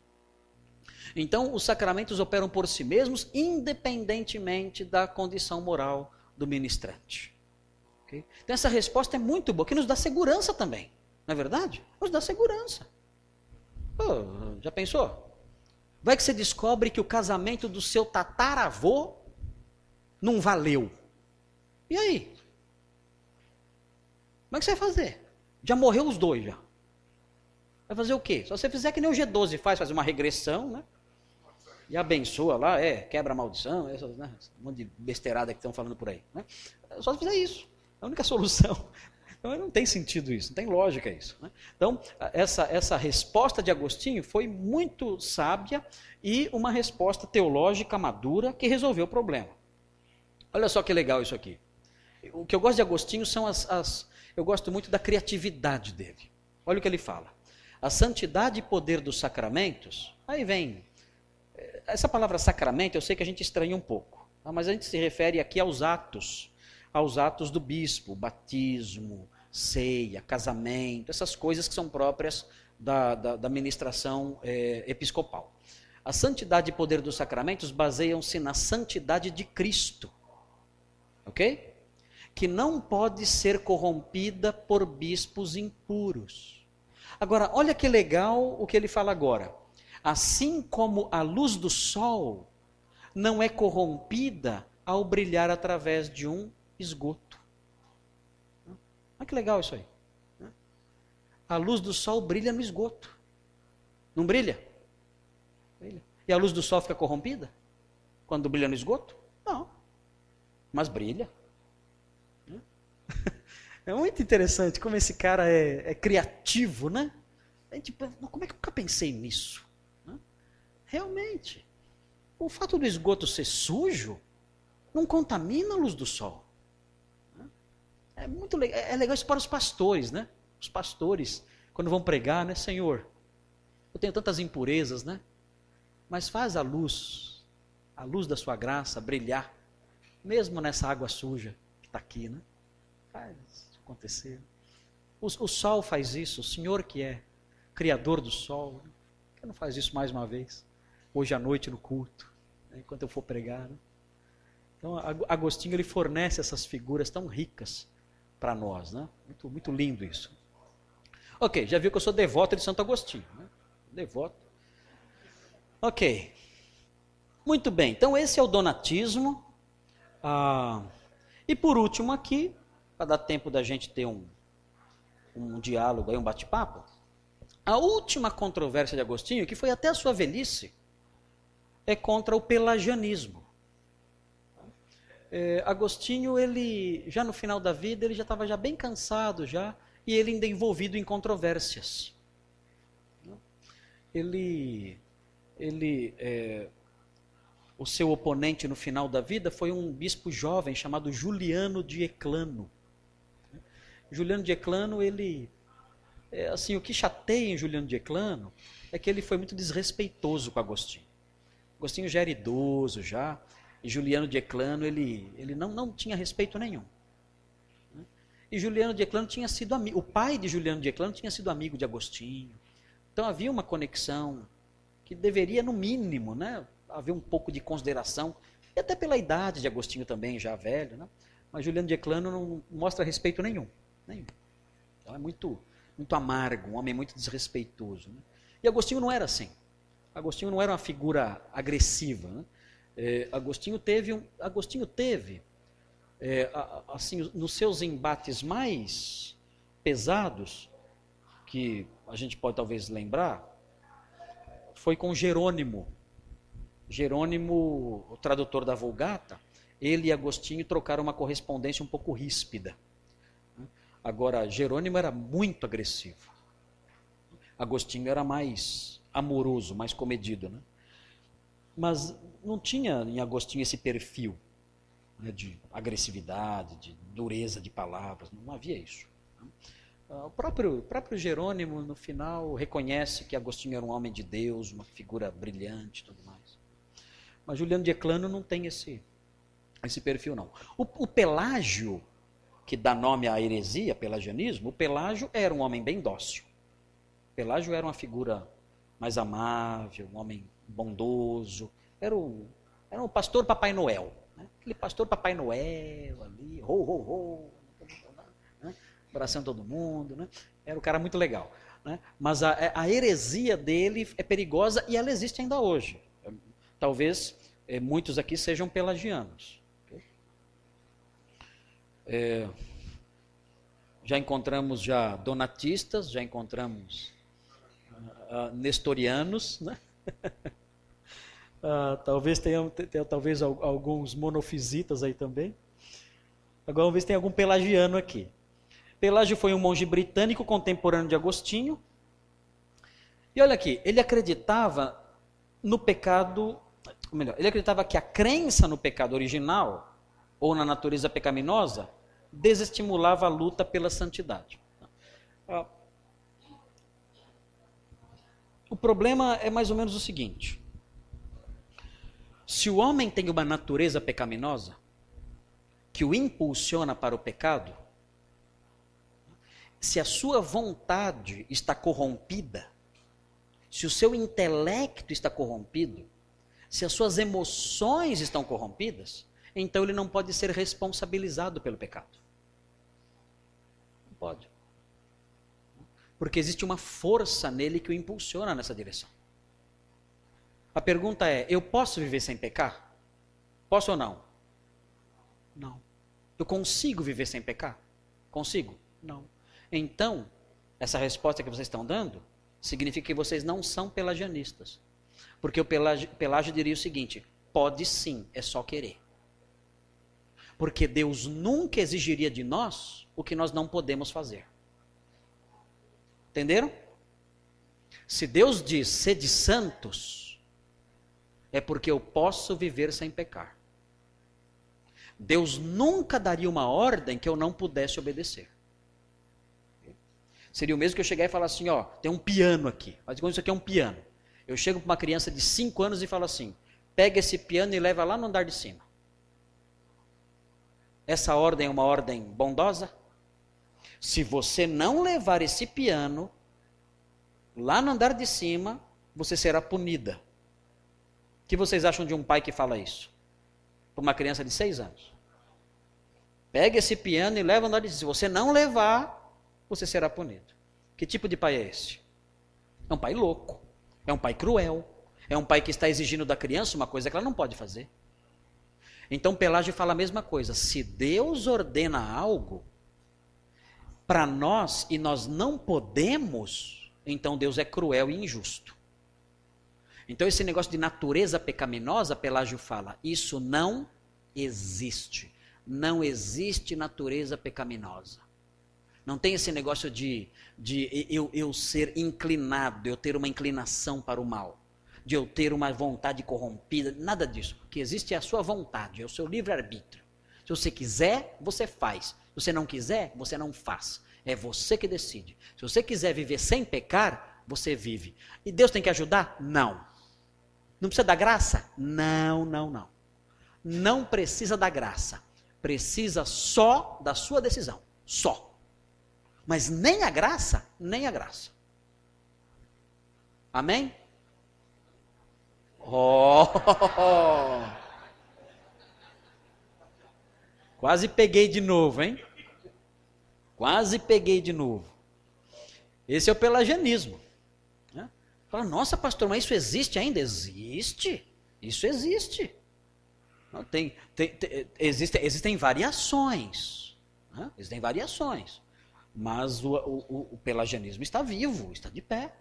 Então, os sacramentos operam por si mesmos, independentemente da condição moral do ministrante. Okay? Então, essa resposta é muito boa, que nos dá segurança também. Não é verdade? Nos dá segurança. Já pensou? Vai que você descobre que o casamento do seu tataravô não valeu. E aí? Como é que você vai fazer? Já morreu os dois, já. Vai fazer o quê? Só você fizer que nem o G12 faz uma regressão, né? E abençoa lá, quebra a maldição, esse monte de besteirada que estão falando por aí. Né? Só se fizer isso. É a única solução. Então não tem sentido isso, não tem lógica isso. Né? Então, essa resposta de Agostinho foi muito sábia e uma resposta teológica madura que resolveu o problema. Olha só que legal isso aqui. O que eu gosto de Agostinho são eu gosto muito da criatividade dele. Olha o que ele fala. A santidade e poder dos sacramentos, aí vem. Essa palavra sacramento, eu sei que a gente estranha um pouco, tá? Mas a gente se refere aqui aos atos do bispo, batismo, ceia, casamento, essas coisas que são próprias da ministração episcopal. A santidade e poder dos sacramentos baseiam-se na santidade de Cristo, ok? Que não pode ser corrompida por bispos impuros. Agora, olha que legal o que ele fala agora. Assim como a luz do sol não é corrompida ao brilhar através de um esgoto. Olha que legal isso aí. A luz do sol brilha no esgoto. Não brilha? Brilha. E a luz do sol fica corrompida? Quando brilha no esgoto? Não. Mas brilha. É muito interessante como esse cara é criativo, né? A gente, como é que eu nunca pensei nisso? Realmente, o fato do esgoto ser sujo não contamina a luz do sol. É muito legal, é legal isso para os pastores, né? Os pastores, quando vão pregar, né? Senhor, eu tenho tantas impurezas, né? Mas faz a luz da sua graça brilhar, mesmo nessa água suja que está aqui, né? Faz acontecer. O sol faz isso, o Senhor que é Criador do sol, né? Por que não faz isso mais uma vez? Hoje à noite no culto, né, enquanto eu for pregar. Né? Então, Agostinho ele fornece essas figuras tão ricas para nós. Né? Muito, muito lindo isso. Ok, já viu que eu sou devoto de Santo Agostinho. Né? Devoto. Ok. Muito bem. Então esse é o donatismo. E por último aqui, para dar tempo da gente ter um diálogo, um bate-papo, a última controvérsia de Agostinho, que foi até a sua velhice, é contra o pelagianismo. Agostinho, ele já no final da vida, ele já estava já bem cansado já, e ele ainda envolvido em controvérsias. O seu oponente no final da vida foi um bispo jovem chamado Juliano de Eclano. Juliano de Eclano, assim, o que chateia em Juliano de Eclano é que ele foi muito desrespeitoso com Agostinho. Agostinho já era idoso já, e Juliano de Eclano, ele não tinha respeito nenhum. E Juliano de Eclano tinha sido amigo, o pai de Juliano de Eclano tinha sido amigo de Agostinho. Então havia uma conexão que deveria, no mínimo, né, haver um pouco de consideração, e até pela idade de Agostinho também, já velho, né? Mas Juliano de Eclano não mostra respeito nenhum. Então é muito amargo, um homem muito desrespeitoso. Né? E Agostinho não era assim. Agostinho não era uma figura agressiva. Né? Agostinho teve, assim, nos seus embates mais pesados, que a gente pode talvez lembrar, foi com Jerônimo. Jerônimo, o tradutor da Vulgata, ele e Agostinho trocaram uma correspondência um pouco ríspida. Agora, Jerônimo era muito agressivo. Agostinho era mais amoroso, mais comedido. Né? Mas não tinha em Agostinho esse perfil, né, de agressividade, de dureza de palavras, não havia isso. O próprio Jerônimo, no final, reconhece que Agostinho era um homem de Deus, uma figura brilhante e tudo mais. Mas Juliano de Eclano não tem esse perfil, não. O Pelágio, que dá nome à heresia, pelagianismo, o Pelágio era um homem bem dócil. Pelágio era uma figura mais amável, um homem bondoso, era um pastor Papai Noel. Né? Aquele pastor Papai Noel ali, ho, ho, ho, né? Abraçando todo mundo, né? Era um cara muito legal. Né? Mas a heresia dele é perigosa e ela existe ainda hoje. Talvez muitos aqui sejam pelagianos. Já encontramos donatistas, já encontramos nestorianos, né? Talvez tenha talvez alguns monofisitas aí também. Agora vamos ver se tem algum pelagiano aqui. Pelágio foi um monge britânico contemporâneo de Agostinho. E olha aqui, ele acreditava no pecado, ou melhor, ele acreditava que a crença no pecado original, ou na natureza pecaminosa, desestimulava a luta pela santidade. O problema é mais ou menos o seguinte: se o homem tem uma natureza pecaminosa, que o impulsiona para o pecado, se a sua vontade está corrompida, se o seu intelecto está corrompido, se as suas emoções estão corrompidas, então ele não pode ser responsabilizado pelo pecado. Não pode. Porque existe uma força nele que o impulsiona nessa direção. A pergunta é, eu posso viver sem pecar? Posso ou não? Não. Eu consigo viver sem pecar? Consigo? Não. Então, essa resposta que vocês estão dando significa que vocês não são pelagianistas. Porque o Pelágio diria o seguinte: pode sim, é só querer. Porque Deus nunca exigiria de nós o que nós não podemos fazer. Entenderam? Se Deus diz, sede santos, é porque eu posso viver sem pecar. Deus nunca daria uma ordem que eu não pudesse obedecer. Seria o mesmo que eu chegar e falar assim, ó, tem um piano aqui. Mas como isso aqui é um piano. Eu chego para uma criança de 5 anos e falo assim, pega esse piano e leva lá no andar de cima. Essa ordem é uma ordem bondosa? Se você não levar esse piano lá no andar de cima, você será punida. O que vocês acham de um pai que fala isso? Para uma criança de 6 anos. Pega esse piano e leva no andar de cima. Se você não levar, você será punido. Que tipo de pai é esse? É um pai louco. É um pai cruel. É um pai que está exigindo da criança uma coisa que ela não pode fazer. Então Pelágio fala a mesma coisa. Se Deus ordena algo para nós e nós não podemos, então Deus é cruel e injusto. Então esse negócio de natureza pecaminosa, Pelágio fala, isso não existe. Não existe natureza pecaminosa. Não tem esse negócio de eu ser inclinado, eu ter uma inclinação para o mal, de eu ter uma vontade corrompida, nada disso. O que existe é a sua vontade, é o seu livre-arbítrio. Se você quiser, você faz. Se você não quiser, você não faz. É você que decide. Se você quiser viver sem pecar, você vive. E Deus tem que ajudar? Não. Não precisa da graça? Não, não, não. Não precisa da graça. Precisa só da sua decisão. Só. Mas nem a graça, nem a graça. Amém? Oh! Quase peguei de novo, hein? Quase peguei de novo. Esse é o pelagianismo. Né? Fala, nossa pastor, mas isso existe ainda? Existe. Isso existe. Não, existem variações. Né? Existem variações. Mas o pelagianismo está vivo, está de pé.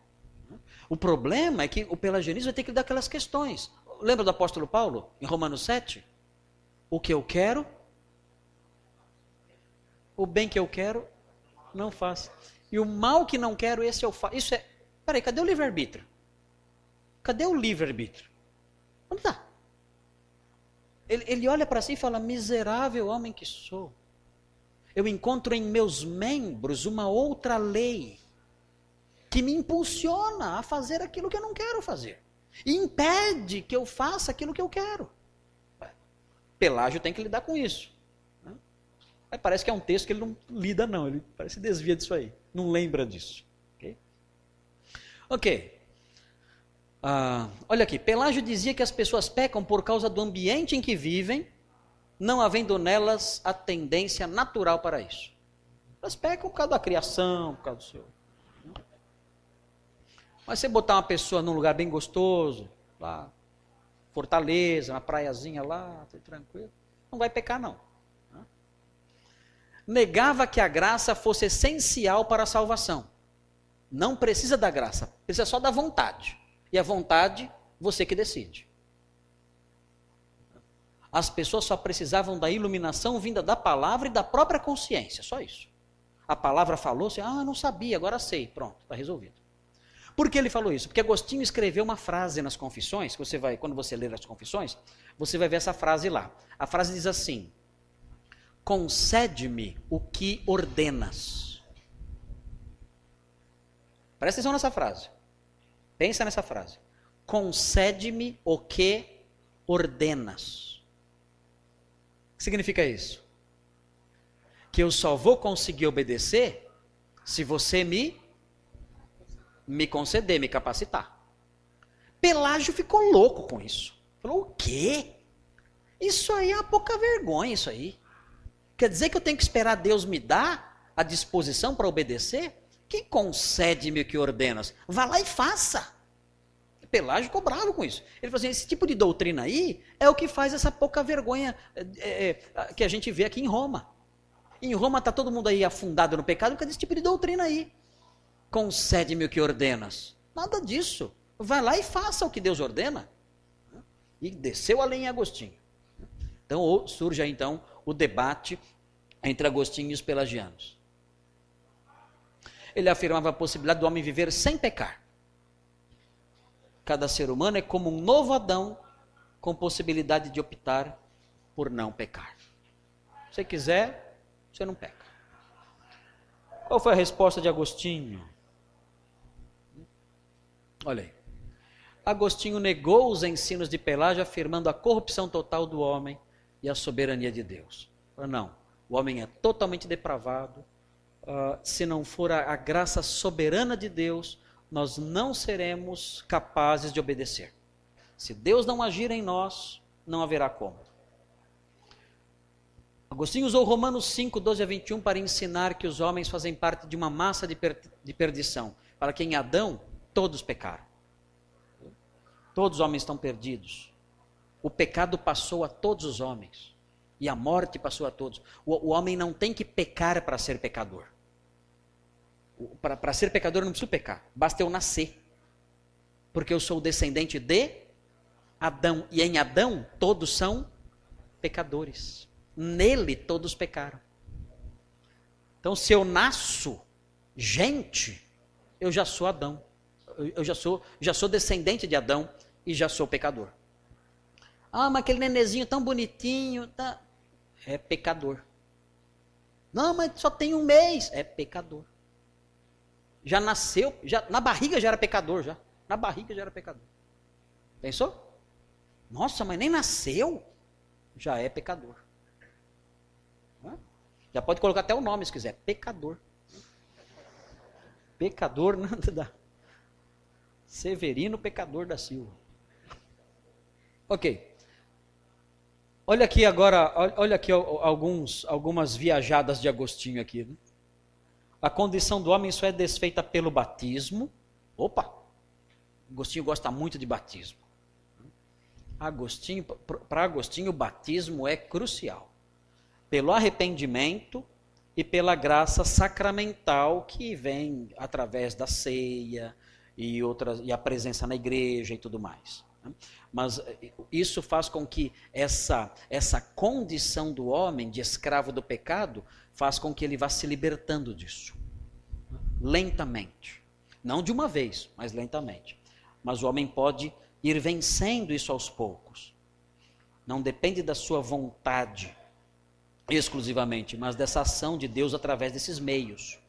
Né? O problema é que o pelagianismo vai ter que lidar com aquelas questões. Lembra do apóstolo Paulo, em Romanos 7? O que eu quero, o bem que eu quero, não faço. E o mal que não quero, esse eu faço. Isso é... Peraí, cadê o livre-arbítrio? Cadê o livre-arbítrio? Onde está? Ele olha para si e fala, miserável homem que sou. Eu encontro em meus membros uma outra lei que me impulsiona a fazer aquilo que eu não quero fazer. E impede que eu faça aquilo que eu quero. Pelágio tem que lidar com isso. Aí parece que é um texto que ele não lida não, ele parece que desvia disso aí, não lembra disso. Ok. Olha aqui, Pelágio dizia que as pessoas pecam por causa do ambiente em que vivem, não havendo nelas a tendência natural para isso. Elas pecam por causa da criação, por causa do seu. Mas você botar uma pessoa num lugar bem gostoso, lá, Fortaleza, uma praiazinha lá, tranquilo, não vai pecar não. Negava que a graça fosse essencial para a salvação. Não precisa da graça, precisa só da vontade. E a vontade, você que decide. As pessoas só precisavam da iluminação vinda da palavra e da própria consciência, só isso. A palavra falou, você, não sabia, agora sei, pronto, está resolvido. Por que ele falou isso? Porque Agostinho escreveu uma frase nas Confissões, que você vai, quando você ler as Confissões, você vai ver essa frase lá. A frase diz assim, concede-me o que ordenas. Presta atenção nessa frase. Pensa nessa frase. Concede-me o que ordenas. O que significa isso? Que eu só vou conseguir obedecer se você me conceder, me capacitar. Pelágio ficou louco com isso. Falou, o quê? Isso aí é uma pouca vergonha, isso aí. Quer dizer que eu tenho que esperar Deus me dar a disposição para obedecer? Que concede-me o que ordenas? Vá lá e faça. Pelágio ficou bravo com isso. Ele falou assim, esse tipo de doutrina aí é o que faz essa pouca vergonha que a gente vê aqui em Roma. Em Roma está todo mundo aí afundado no pecado por causa desse tipo de doutrina aí. Concede-me o que ordenas. Nada disso. Vai lá e faça o que Deus ordena. E desceu além em Agostinho. Então surge aí então o debate entre Agostinho e os pelagianos. Ele afirmava a possibilidade do homem viver sem pecar. Cada ser humano é como um novo Adão com possibilidade de optar por não pecar. Se você quiser, você não peca. Qual foi a resposta de Agostinho? Olha aí. Agostinho negou os ensinos de Pelágio, afirmando a corrupção total do homem e a soberania de Deus. Não, o homem é totalmente depravado. Se não for a graça soberana de Deus, nós não seremos capazes de obedecer. Se Deus não agir em nós, não haverá como. Agostinho usou Romanos 5, 12 a 21 para ensinar que os homens fazem parte de uma massa de perdição. Para que em Adão, todos pecaram. Todos os homens estão perdidos. O pecado passou a todos os homens. E a morte passou a todos. O homem não tem que pecar para ser pecador. Para ser pecador eu não preciso pecar. Basta eu nascer. Porque eu sou descendente de Adão. E em Adão todos são pecadores. Nele todos pecaram. Então se eu nasço gente, eu já sou Adão. Eu já sou descendente de Adão e já sou pecador. Ah, mas aquele nenenzinho tão bonitinho, tá? É pecador. Não, mas só tem 1 mês. É pecador. Já nasceu, na barriga já era pecador, já. Na barriga já era pecador. Pensou? Nossa, mas nem nasceu. Já é pecador. Já pode colocar até o nome se quiser. Pecador. Pecador, nada da... Severino Pecador da Silva. Ok. Olha aqui agora, olha aqui algumas viajadas de Agostinho aqui. Né? A condição do homem só é desfeita pelo batismo. Opa! Agostinho gosta muito de batismo. Para Agostinho, o batismo é crucial. Pelo arrependimento e pela graça sacramental que vem através da ceia e a presença na igreja e tudo mais. Mas isso faz com que essa condição do homem de escravo do pecado faz com que ele vá se libertando disso. Lentamente. Não de uma vez, mas lentamente. Mas o homem pode ir vencendo isso aos poucos. Não depende da sua vontade exclusivamente, mas dessa ação de Deus através desses meios.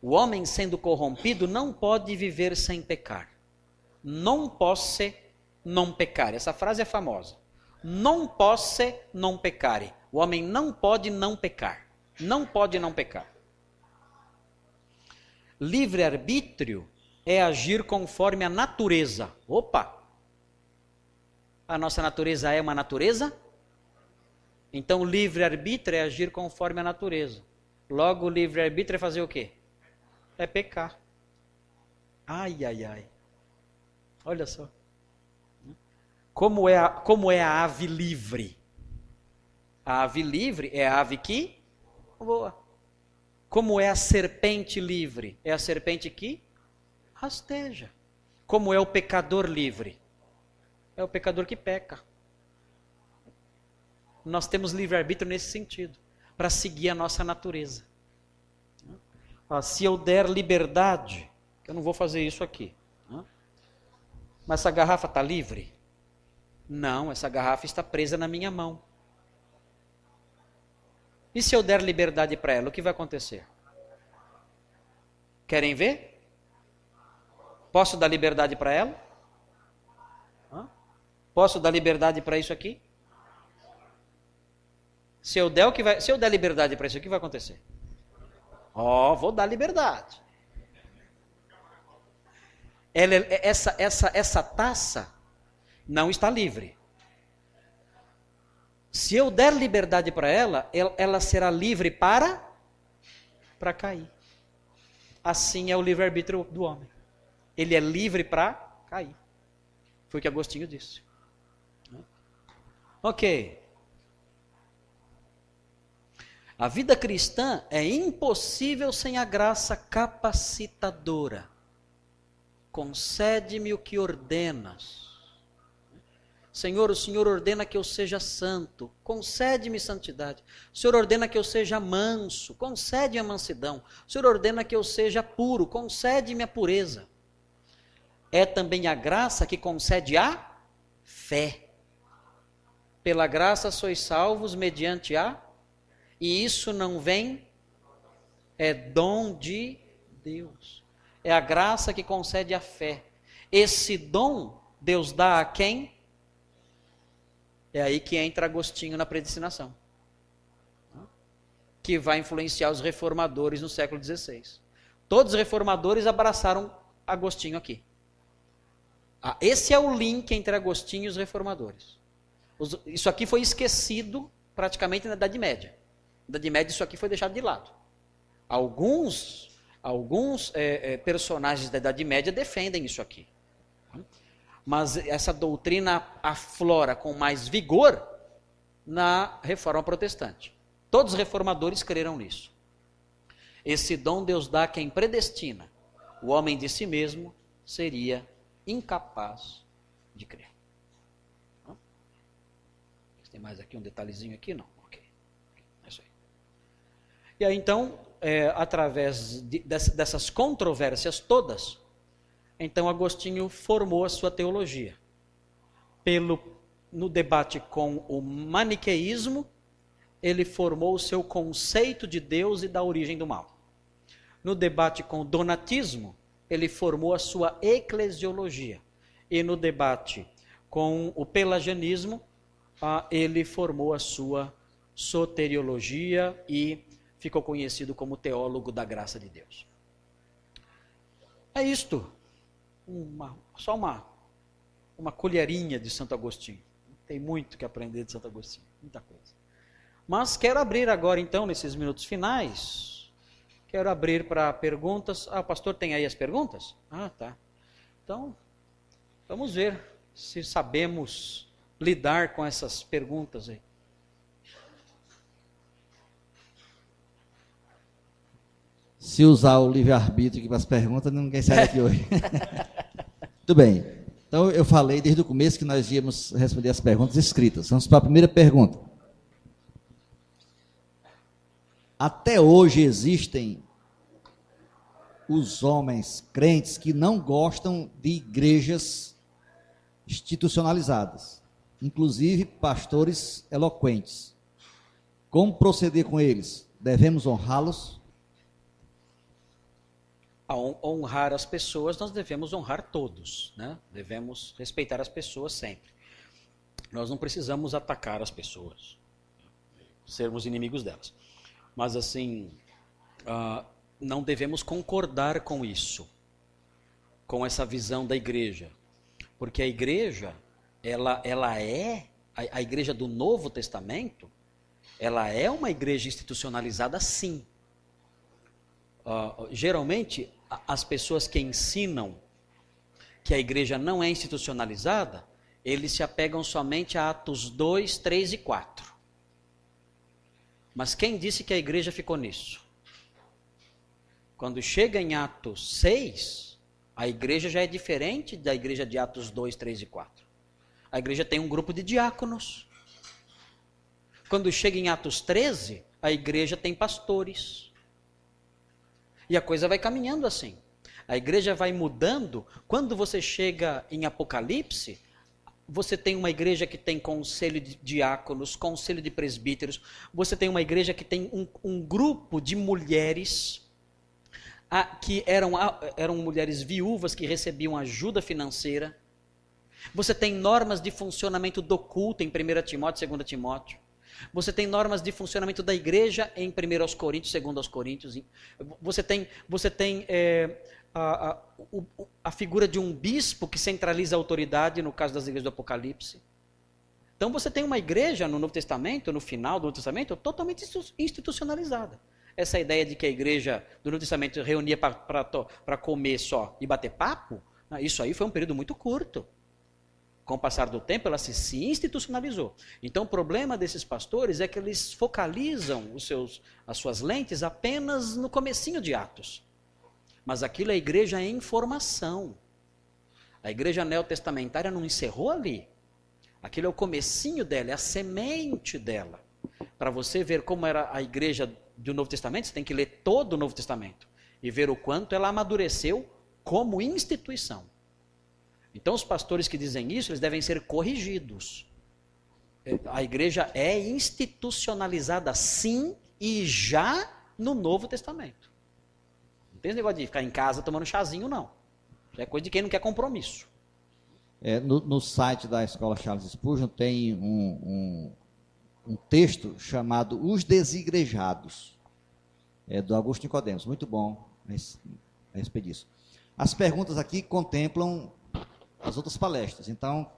O homem sendo corrompido não pode viver sem pecar. Non posse non peccare. Essa frase é famosa. Non posse non peccare. O homem não pode não pecar. Não pode não pecar. Livre-arbítrio é agir conforme a natureza. Opa! A nossa natureza é uma natureza? Então, livre-arbítrio é agir conforme a natureza. Logo, o livre-arbítrio é fazer o quê? É pecar. Ai, ai, ai. Olha só. Como é a ave livre? A ave livre é a ave que voa. Como é a serpente livre? É a serpente que rasteja. Como é o pecador livre? É o pecador que peca. Nós temos livre-arbítrio nesse sentido, para seguir a nossa natureza. Se eu der liberdade, eu não vou fazer isso aqui. Mas essa garrafa está livre? Não, essa garrafa está presa na minha mão. E se eu der liberdade para ela, o que vai acontecer? Querem ver? Posso dar liberdade para ela? Posso dar liberdade para isso aqui? Se eu der liberdade para isso aqui, o que vai acontecer? Vou dar liberdade. Essa taça não está livre. Se eu der liberdade para ela será livre para cair. Assim é o livre-arbítrio do homem. Ele é livre para cair. Foi o que Agostinho disse. Ok. A vida cristã é impossível sem a graça capacitadora. Concede-me o que ordenas. Senhor, o Senhor ordena que eu seja santo, concede-me santidade. O Senhor ordena que eu seja manso, concede-me a mansidão. O Senhor ordena que eu seja puro, concede-me a pureza. É também a graça que concede a fé. Pela graça sois salvos mediante a... E isso não vem, é dom de Deus. É a graça que concede a fé. Esse dom Deus dá a quem? É aí que entra Agostinho na predestinação, que vai influenciar os reformadores no século XVI. Todos os reformadores abraçaram Agostinho aqui. Esse é o link entre Agostinho e os reformadores. Isso aqui foi esquecido praticamente na Idade Média. Na Idade Média isso aqui foi deixado de lado. Alguns personagens da Idade Média defendem isso aqui. Mas essa doutrina aflora com mais vigor na Reforma Protestante. Todos os reformadores creram nisso. Esse dom Deus dá a quem predestina. O homem de si mesmo seria incapaz de crer. Tem mais aqui um detalhezinho aqui? Não. Ok. É isso aí. E aí então, através dessas controvérsias todas, então Agostinho formou a sua teologia. No debate com o maniqueísmo, ele formou o seu conceito de Deus e da origem do mal. No debate com o donatismo, ele formou a sua eclesiologia. E no debate com o pelagianismo, ele formou a sua soteriologia e ficou conhecido como teólogo da graça de Deus. É isto. Só uma colherinha de Santo Agostinho. Tem muito que aprender de Santo Agostinho. Muita coisa. Mas quero abrir agora, então, nesses minutos finais, quero abrir para perguntas. O pastor tem aí as perguntas? Tá. Então, vamos ver se sabemos lidar com essas perguntas aí. Se usar o livre-arbítrio aqui para as perguntas, ninguém sai daqui hoje. Tudo bem. Então, eu falei desde o começo que nós íamos responder as perguntas escritas. Vamos para a primeira pergunta. Até hoje existem os homens crentes que não gostam de igrejas institucionalizadas, inclusive pastores eloquentes. Como proceder com eles? Devemos honrá-los? Ao honrar as pessoas, nós devemos honrar todos, né? Devemos respeitar as pessoas sempre. Nós não precisamos atacar as pessoas, sermos inimigos delas. Mas assim, não devemos concordar com isso, com essa visão da igreja. Porque a igreja, ela é, a igreja do Novo Testamento, ela é uma igreja institucionalizada sim. Geralmente, as pessoas que ensinam que a igreja não é institucionalizada, eles se apegam somente a Atos 2, 3 e 4. Mas quem disse que a igreja ficou nisso? Quando chega em Atos 6, a igreja já é diferente da igreja de Atos 2, 3 e 4. A igreja tem um grupo de diáconos. Quando chega em Atos 13, a igreja tem pastores. E a coisa vai caminhando assim. A igreja vai mudando. Quando você chega em Apocalipse, você tem uma igreja que tem conselho de diáconos, conselho de presbíteros. Você tem uma igreja que tem um grupo de mulheres que eram mulheres viúvas que recebiam ajuda financeira. Você tem normas de funcionamento do culto em 1 Timóteo, 2 Timóteo. Você tem normas de funcionamento da igreja em 1 Coríntios, 2 Coríntios. Você tem a figura de um bispo que centraliza a autoridade, no caso das igrejas do Apocalipse. Então você tem uma igreja no Novo Testamento, no final do Novo Testamento, totalmente institucionalizada. Essa ideia de que a igreja do Novo Testamento reunia para comer só e bater papo, isso aí foi um período muito curto. Com o passar do tempo, ela se institucionalizou. Então, o problema desses pastores é que eles focalizam as suas lentes apenas no comecinho de Atos. Mas aquilo é a igreja em formação. A igreja neotestamentária não encerrou ali. Aquilo é o comecinho dela, é a semente dela. Para você ver como era a igreja do Novo Testamento, você tem que ler todo o Novo Testamento e ver o quanto ela amadureceu como instituição. Então, os pastores que dizem isso, eles devem ser corrigidos. A igreja é institucionalizada sim e já no Novo Testamento. Não tem esse negócio de ficar em casa tomando chazinho, não. Isso é coisa de quem não quer compromisso. No site da Escola Charles Spurgeon tem um texto chamado Os Desigrejados, do Augusto Nicodemos. Muito bom a respeito disso. As perguntas aqui contemplam as outras palestras. Então,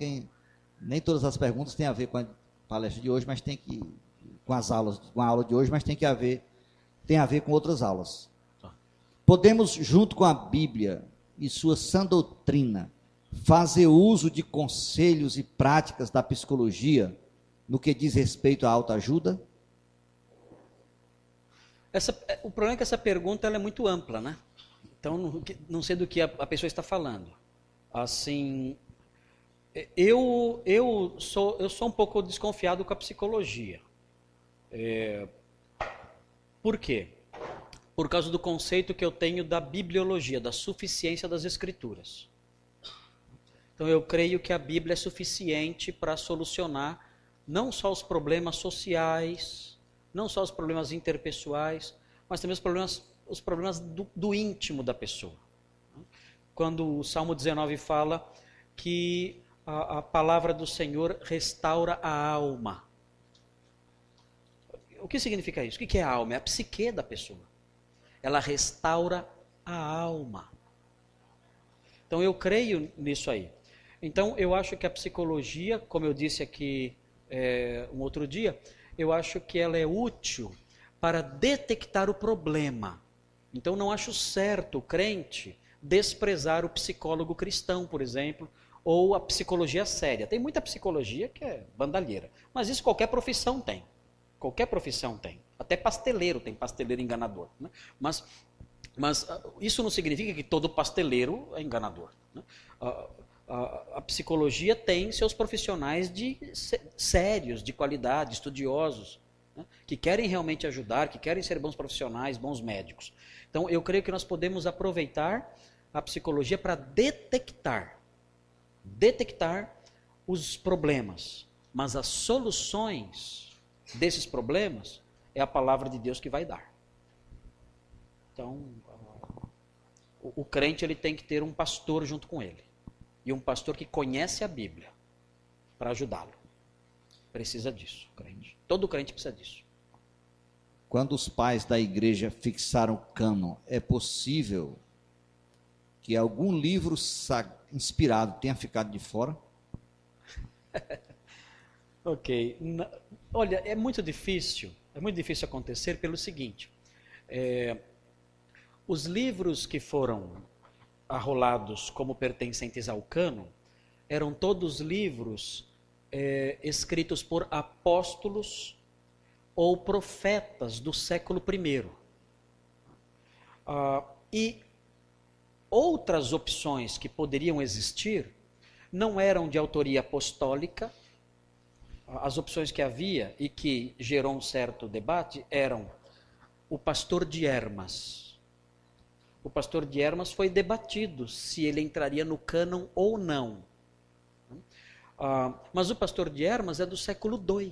nem todas as perguntas têm a ver com a palestra de hoje, mas com a aula de hoje, mas tem a ver com outras aulas. Podemos, junto com a Bíblia e sua sã doutrina, fazer uso de conselhos e práticas da psicologia no que diz respeito à autoajuda? O problema é que essa pergunta ela é muito ampla, né? Então, não sei do que a pessoa está falando. Assim, eu sou um pouco desconfiado com a psicologia. Por quê? Por causa do conceito que eu tenho da bibliologia, da suficiência das escrituras. Então eu creio que a Bíblia é suficiente para solucionar não só os problemas sociais, não só os problemas interpessoais, mas também os problemas do íntimo da pessoa. Quando o Salmo 19 fala que a palavra do Senhor restaura a alma. O que significa isso? O que é a alma? É a psique da pessoa. Ela restaura a alma. Então eu creio nisso aí. Então eu acho que a psicologia, como eu disse aqui um outro dia, eu acho que ela é útil para detectar o problema. Então não acho certo o crente desprezar o psicólogo cristão, por exemplo, ou a psicologia séria. Tem muita psicologia que é bandalheira, mas isso qualquer profissão tem. Qualquer profissão tem. Até pasteleiro tem pasteleiro enganador. Né? Mas isso não significa que todo pasteleiro é enganador. Né? A psicologia tem seus profissionais sérios, de qualidade, estudiosos, né? Que querem realmente ajudar, que querem ser bons profissionais, bons médicos. Então eu creio que nós podemos aproveitar a psicologia para detectar os problemas, mas as soluções desses problemas é a palavra de Deus que vai dar. Então, o crente ele tem que ter um pastor junto com ele. E um pastor que conhece a Bíblia para ajudá-lo. Precisa disso, crente. Todo crente precisa disso. Quando os pais da igreja fixaram o cânon, é possível que algum livro inspirado tenha ficado de fora? Ok. Olha, é muito difícil acontecer pelo seguinte. Os livros que foram arrolados como pertencentes ao cânon eram todos livros escritos por apóstolos ou profetas do século I. E outras opções que poderiam existir não eram de autoria apostólica. As opções que havia e que gerou um certo debate eram o pastor de Hermas. O pastor de Hermas foi debatido se ele entraria no cânon ou não. Mas o pastor de Hermas é do século II.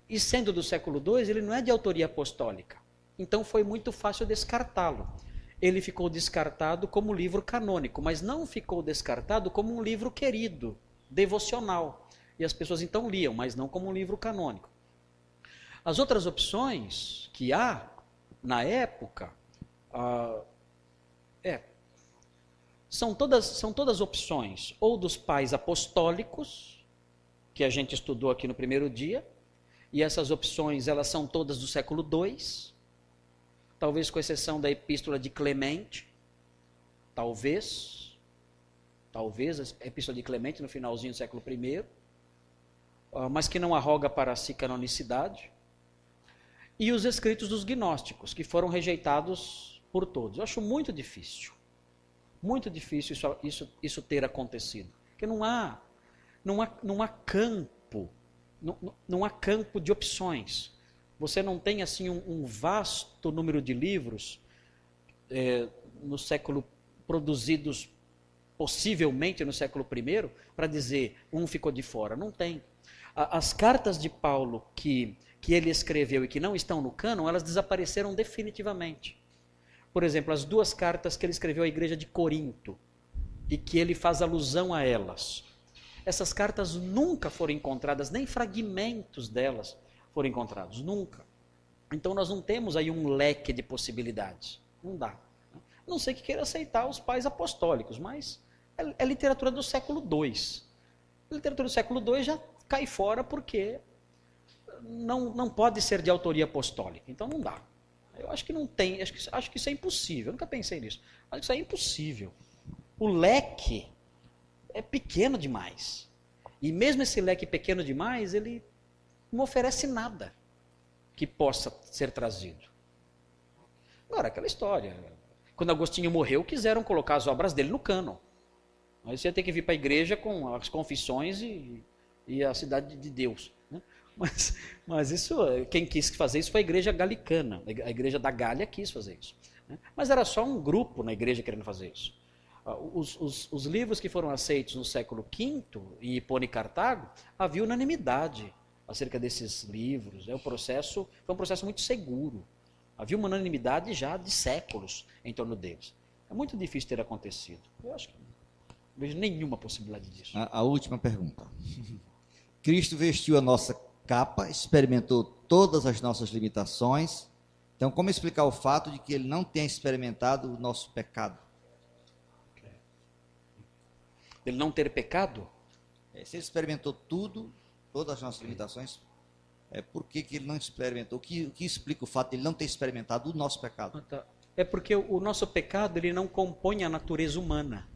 E sendo do século II, ele não é de autoria apostólica. Então foi muito fácil descartá-lo. Ele ficou descartado como livro canônico, mas não ficou descartado como um livro querido, devocional. E as pessoas então liam, mas não como um livro canônico. As outras opções que há na época são todas opções ou dos pais apostólicos, que a gente estudou aqui no primeiro dia, e essas opções elas são todas do século II, talvez com exceção da epístola de Clemente, talvez a epístola de Clemente no finalzinho do século I, mas que não arroga para si canonicidade, e os escritos dos gnósticos, que foram rejeitados por todos. Eu acho muito difícil isso ter acontecido, porque não há campo de opções. Você não tem assim um vasto número de livros no século produzidos possivelmente no século I para dizer um ficou de fora. Não tem. As cartas de Paulo que ele escreveu e que não estão no cânon, elas desapareceram definitivamente. Por exemplo, as 2 cartas que ele escreveu à igreja de Corinto e que ele faz alusão a elas. Essas cartas nunca foram encontradas, nem fragmentos delas foram encontrados, nunca. Então nós não temos aí um leque de possibilidades. Não dá. A não ser que queira aceitar os pais apostólicos, mas é literatura do século II. A literatura do século II já cai fora porque não pode ser de autoria apostólica. Então não dá. Eu acho que não tem, acho que isso é impossível. Eu nunca pensei nisso. Acho que isso é impossível. o leque é pequeno demais. E mesmo esse leque pequeno demais, ele não oferece nada que possa ser trazido. Agora, aquela história. Quando Agostinho morreu, quiseram colocar as obras dele no cânon. Aí você ia ter que vir para a igreja com as confissões e a cidade de Deus. Né? Mas isso, quem quis fazer isso foi a igreja galicana. A igreja da Gália quis fazer isso. Né? Mas era só um grupo na igreja querendo fazer isso. Os livros que foram aceitos no século V, em Hipona e Cartago, havia unanimidade acerca desses livros. Foi um processo muito seguro. Havia uma unanimidade já de séculos em torno deles. É muito difícil ter acontecido. Eu acho que não vejo nenhuma possibilidade disso. A última pergunta. Cristo vestiu a nossa capa, experimentou todas as nossas limitações. Então, como explicar o fato de que ele não tenha experimentado o nosso pecado? Ele não ter pecado? Se ele experimentou tudo, todas as nossas limitações, por que ele não experimentou? O que explica o fato de ele não ter experimentado o nosso pecado? É porque o nosso pecado ele não compõe a natureza humana.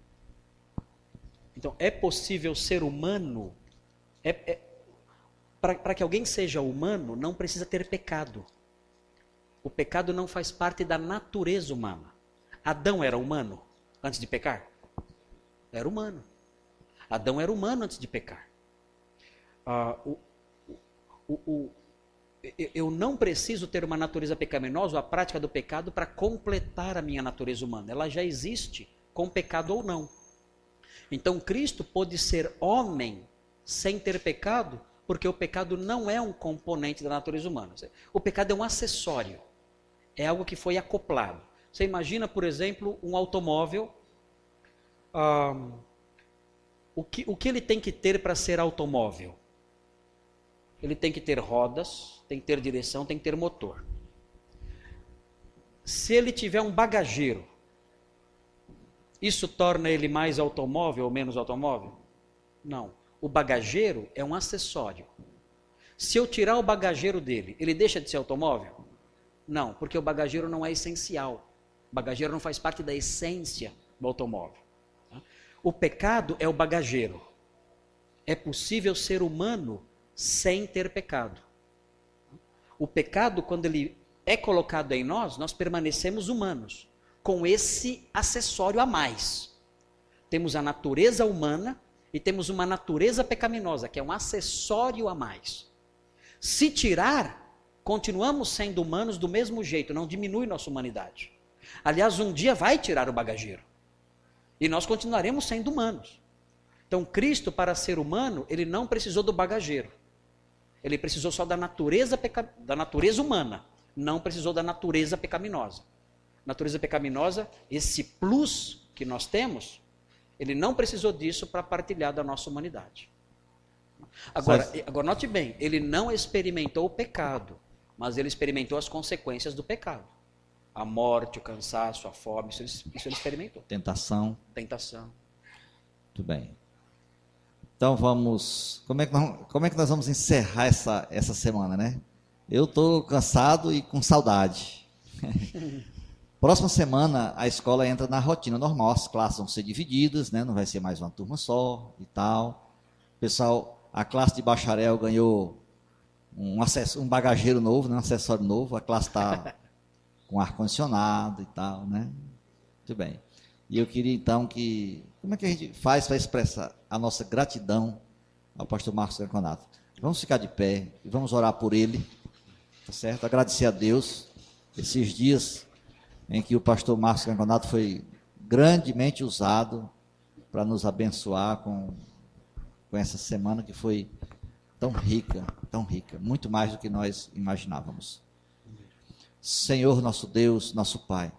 Então, é possível ser humano. Para que alguém seja humano, não precisa ter pecado. O pecado não faz parte da natureza humana. Adão era humano antes de pecar? Era humano. Adão era humano antes de pecar. Eu não preciso ter uma natureza pecaminosa ou a prática do pecado para completar a minha natureza humana. Ela já existe, com pecado ou não. Então Cristo pôde ser homem sem ter pecado, porque o pecado não é um componente da natureza humana. O pecado é um acessório. É algo que foi acoplado. Você imagina, por exemplo, um automóvel. O que ele tem que ter para ser automóvel? Ele tem que ter rodas, tem que ter direção, tem que ter motor. Se ele tiver um bagageiro, isso torna ele mais automóvel ou menos automóvel? Não. O bagageiro é um acessório. Se eu tirar o bagageiro dele, ele deixa de ser automóvel? Não, porque o bagageiro não é essencial. O bagageiro não faz parte da essência do automóvel. O pecado é o bagageiro. É possível ser humano sem ter pecado. O pecado, quando ele é colocado em nós, nós permanecemos humanos, com esse acessório a mais. Temos a natureza humana e temos uma natureza pecaminosa, que é um acessório a mais. Se tirar, continuamos sendo humanos do mesmo jeito, não diminui nossa humanidade. Aliás, um dia vai tirar o bagageiro. E nós continuaremos sendo humanos. Então, Cristo, para ser humano, ele não precisou do bagageiro. Ele precisou só da natureza humana. Não precisou da natureza pecaminosa. Natureza pecaminosa, esse plus que nós temos, ele não precisou disso para partilhar da nossa humanidade. Agora, note bem, ele não experimentou o pecado, mas ele experimentou as consequências do pecado. A morte, o cansaço, a fome, isso ele experimentou. Tentação. Muito bem. Então vamos... Como é que nós vamos encerrar essa semana, né? Eu estou cansado e com saudade. Próxima semana a escola entra na rotina normal, as classes vão ser divididas, né? Não vai ser mais uma turma só e tal. Pessoal, a classe de bacharel ganhou um bagageiro novo, né? Um acessório novo, a classe está com ar-condicionado e tal, né? Muito bem. E eu queria então como é que a gente faz para expressar a nossa gratidão ao pastor Marcos Ganconato? Vamos ficar de pé e vamos orar por ele, tá certo? Agradecer a Deus esses dias em que o pastor Marcos Ganconato foi grandemente usado para nos abençoar com essa semana que foi tão rica, muito mais do que nós imaginávamos. Senhor, nosso Deus, nosso Pai,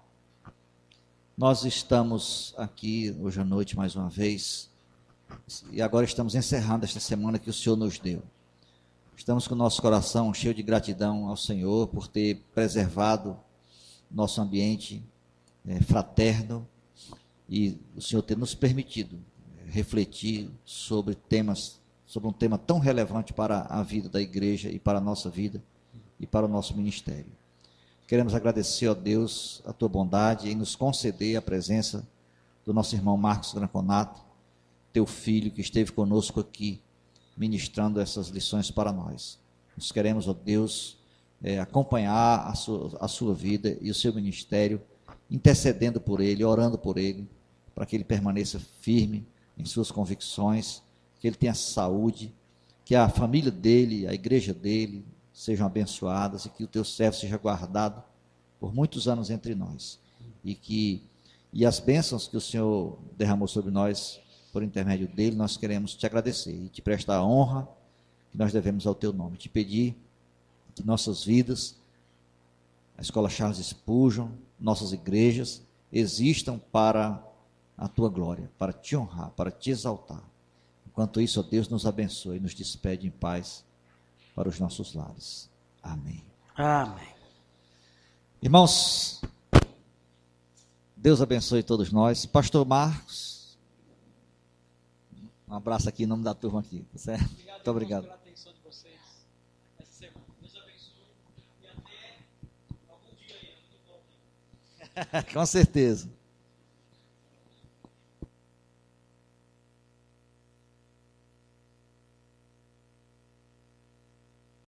nós estamos aqui hoje à noite mais uma vez e agora estamos encerrando esta semana que o Senhor nos deu. Estamos com o nosso coração cheio de gratidão ao Senhor por ter preservado nosso ambiente fraterno e o Senhor ter nos permitido refletir sobre um tema tão relevante para a vida da igreja e para a nossa vida e para o nosso ministério. Queremos agradecer a Deus a tua bondade em nos conceder a presença do nosso irmão Marcos Granconato, teu filho que esteve conosco aqui, ministrando essas lições para nós. Nós queremos, ó Deus, acompanhar a sua vida e o seu ministério, intercedendo por ele, orando por ele, para que ele permaneça firme em suas convicções, que ele tenha saúde, que a família dele, a igreja dele, sejam abençoadas e que o teu servo seja guardado por muitos anos entre nós. E as bênçãos que o Senhor derramou sobre nós, por intermédio dele, nós queremos te agradecer e te prestar a honra que nós devemos ao teu nome. Te pedir que nossas vidas, a Escola Charles Spurgeon, nossas igrejas, existam para a tua glória, para te honrar, para te exaltar. Enquanto isso, ó Deus, nos abençoe e nos despede em paz para os nossos lares. Amém. Amém. Irmãos, Deus abençoe todos nós. Pastor Marcos, um abraço aqui em nome da turma aqui, tá certo? Muito obrigado. Pela atenção de vocês essa semana. Deus abençoe e até algum dia aí. Com certeza.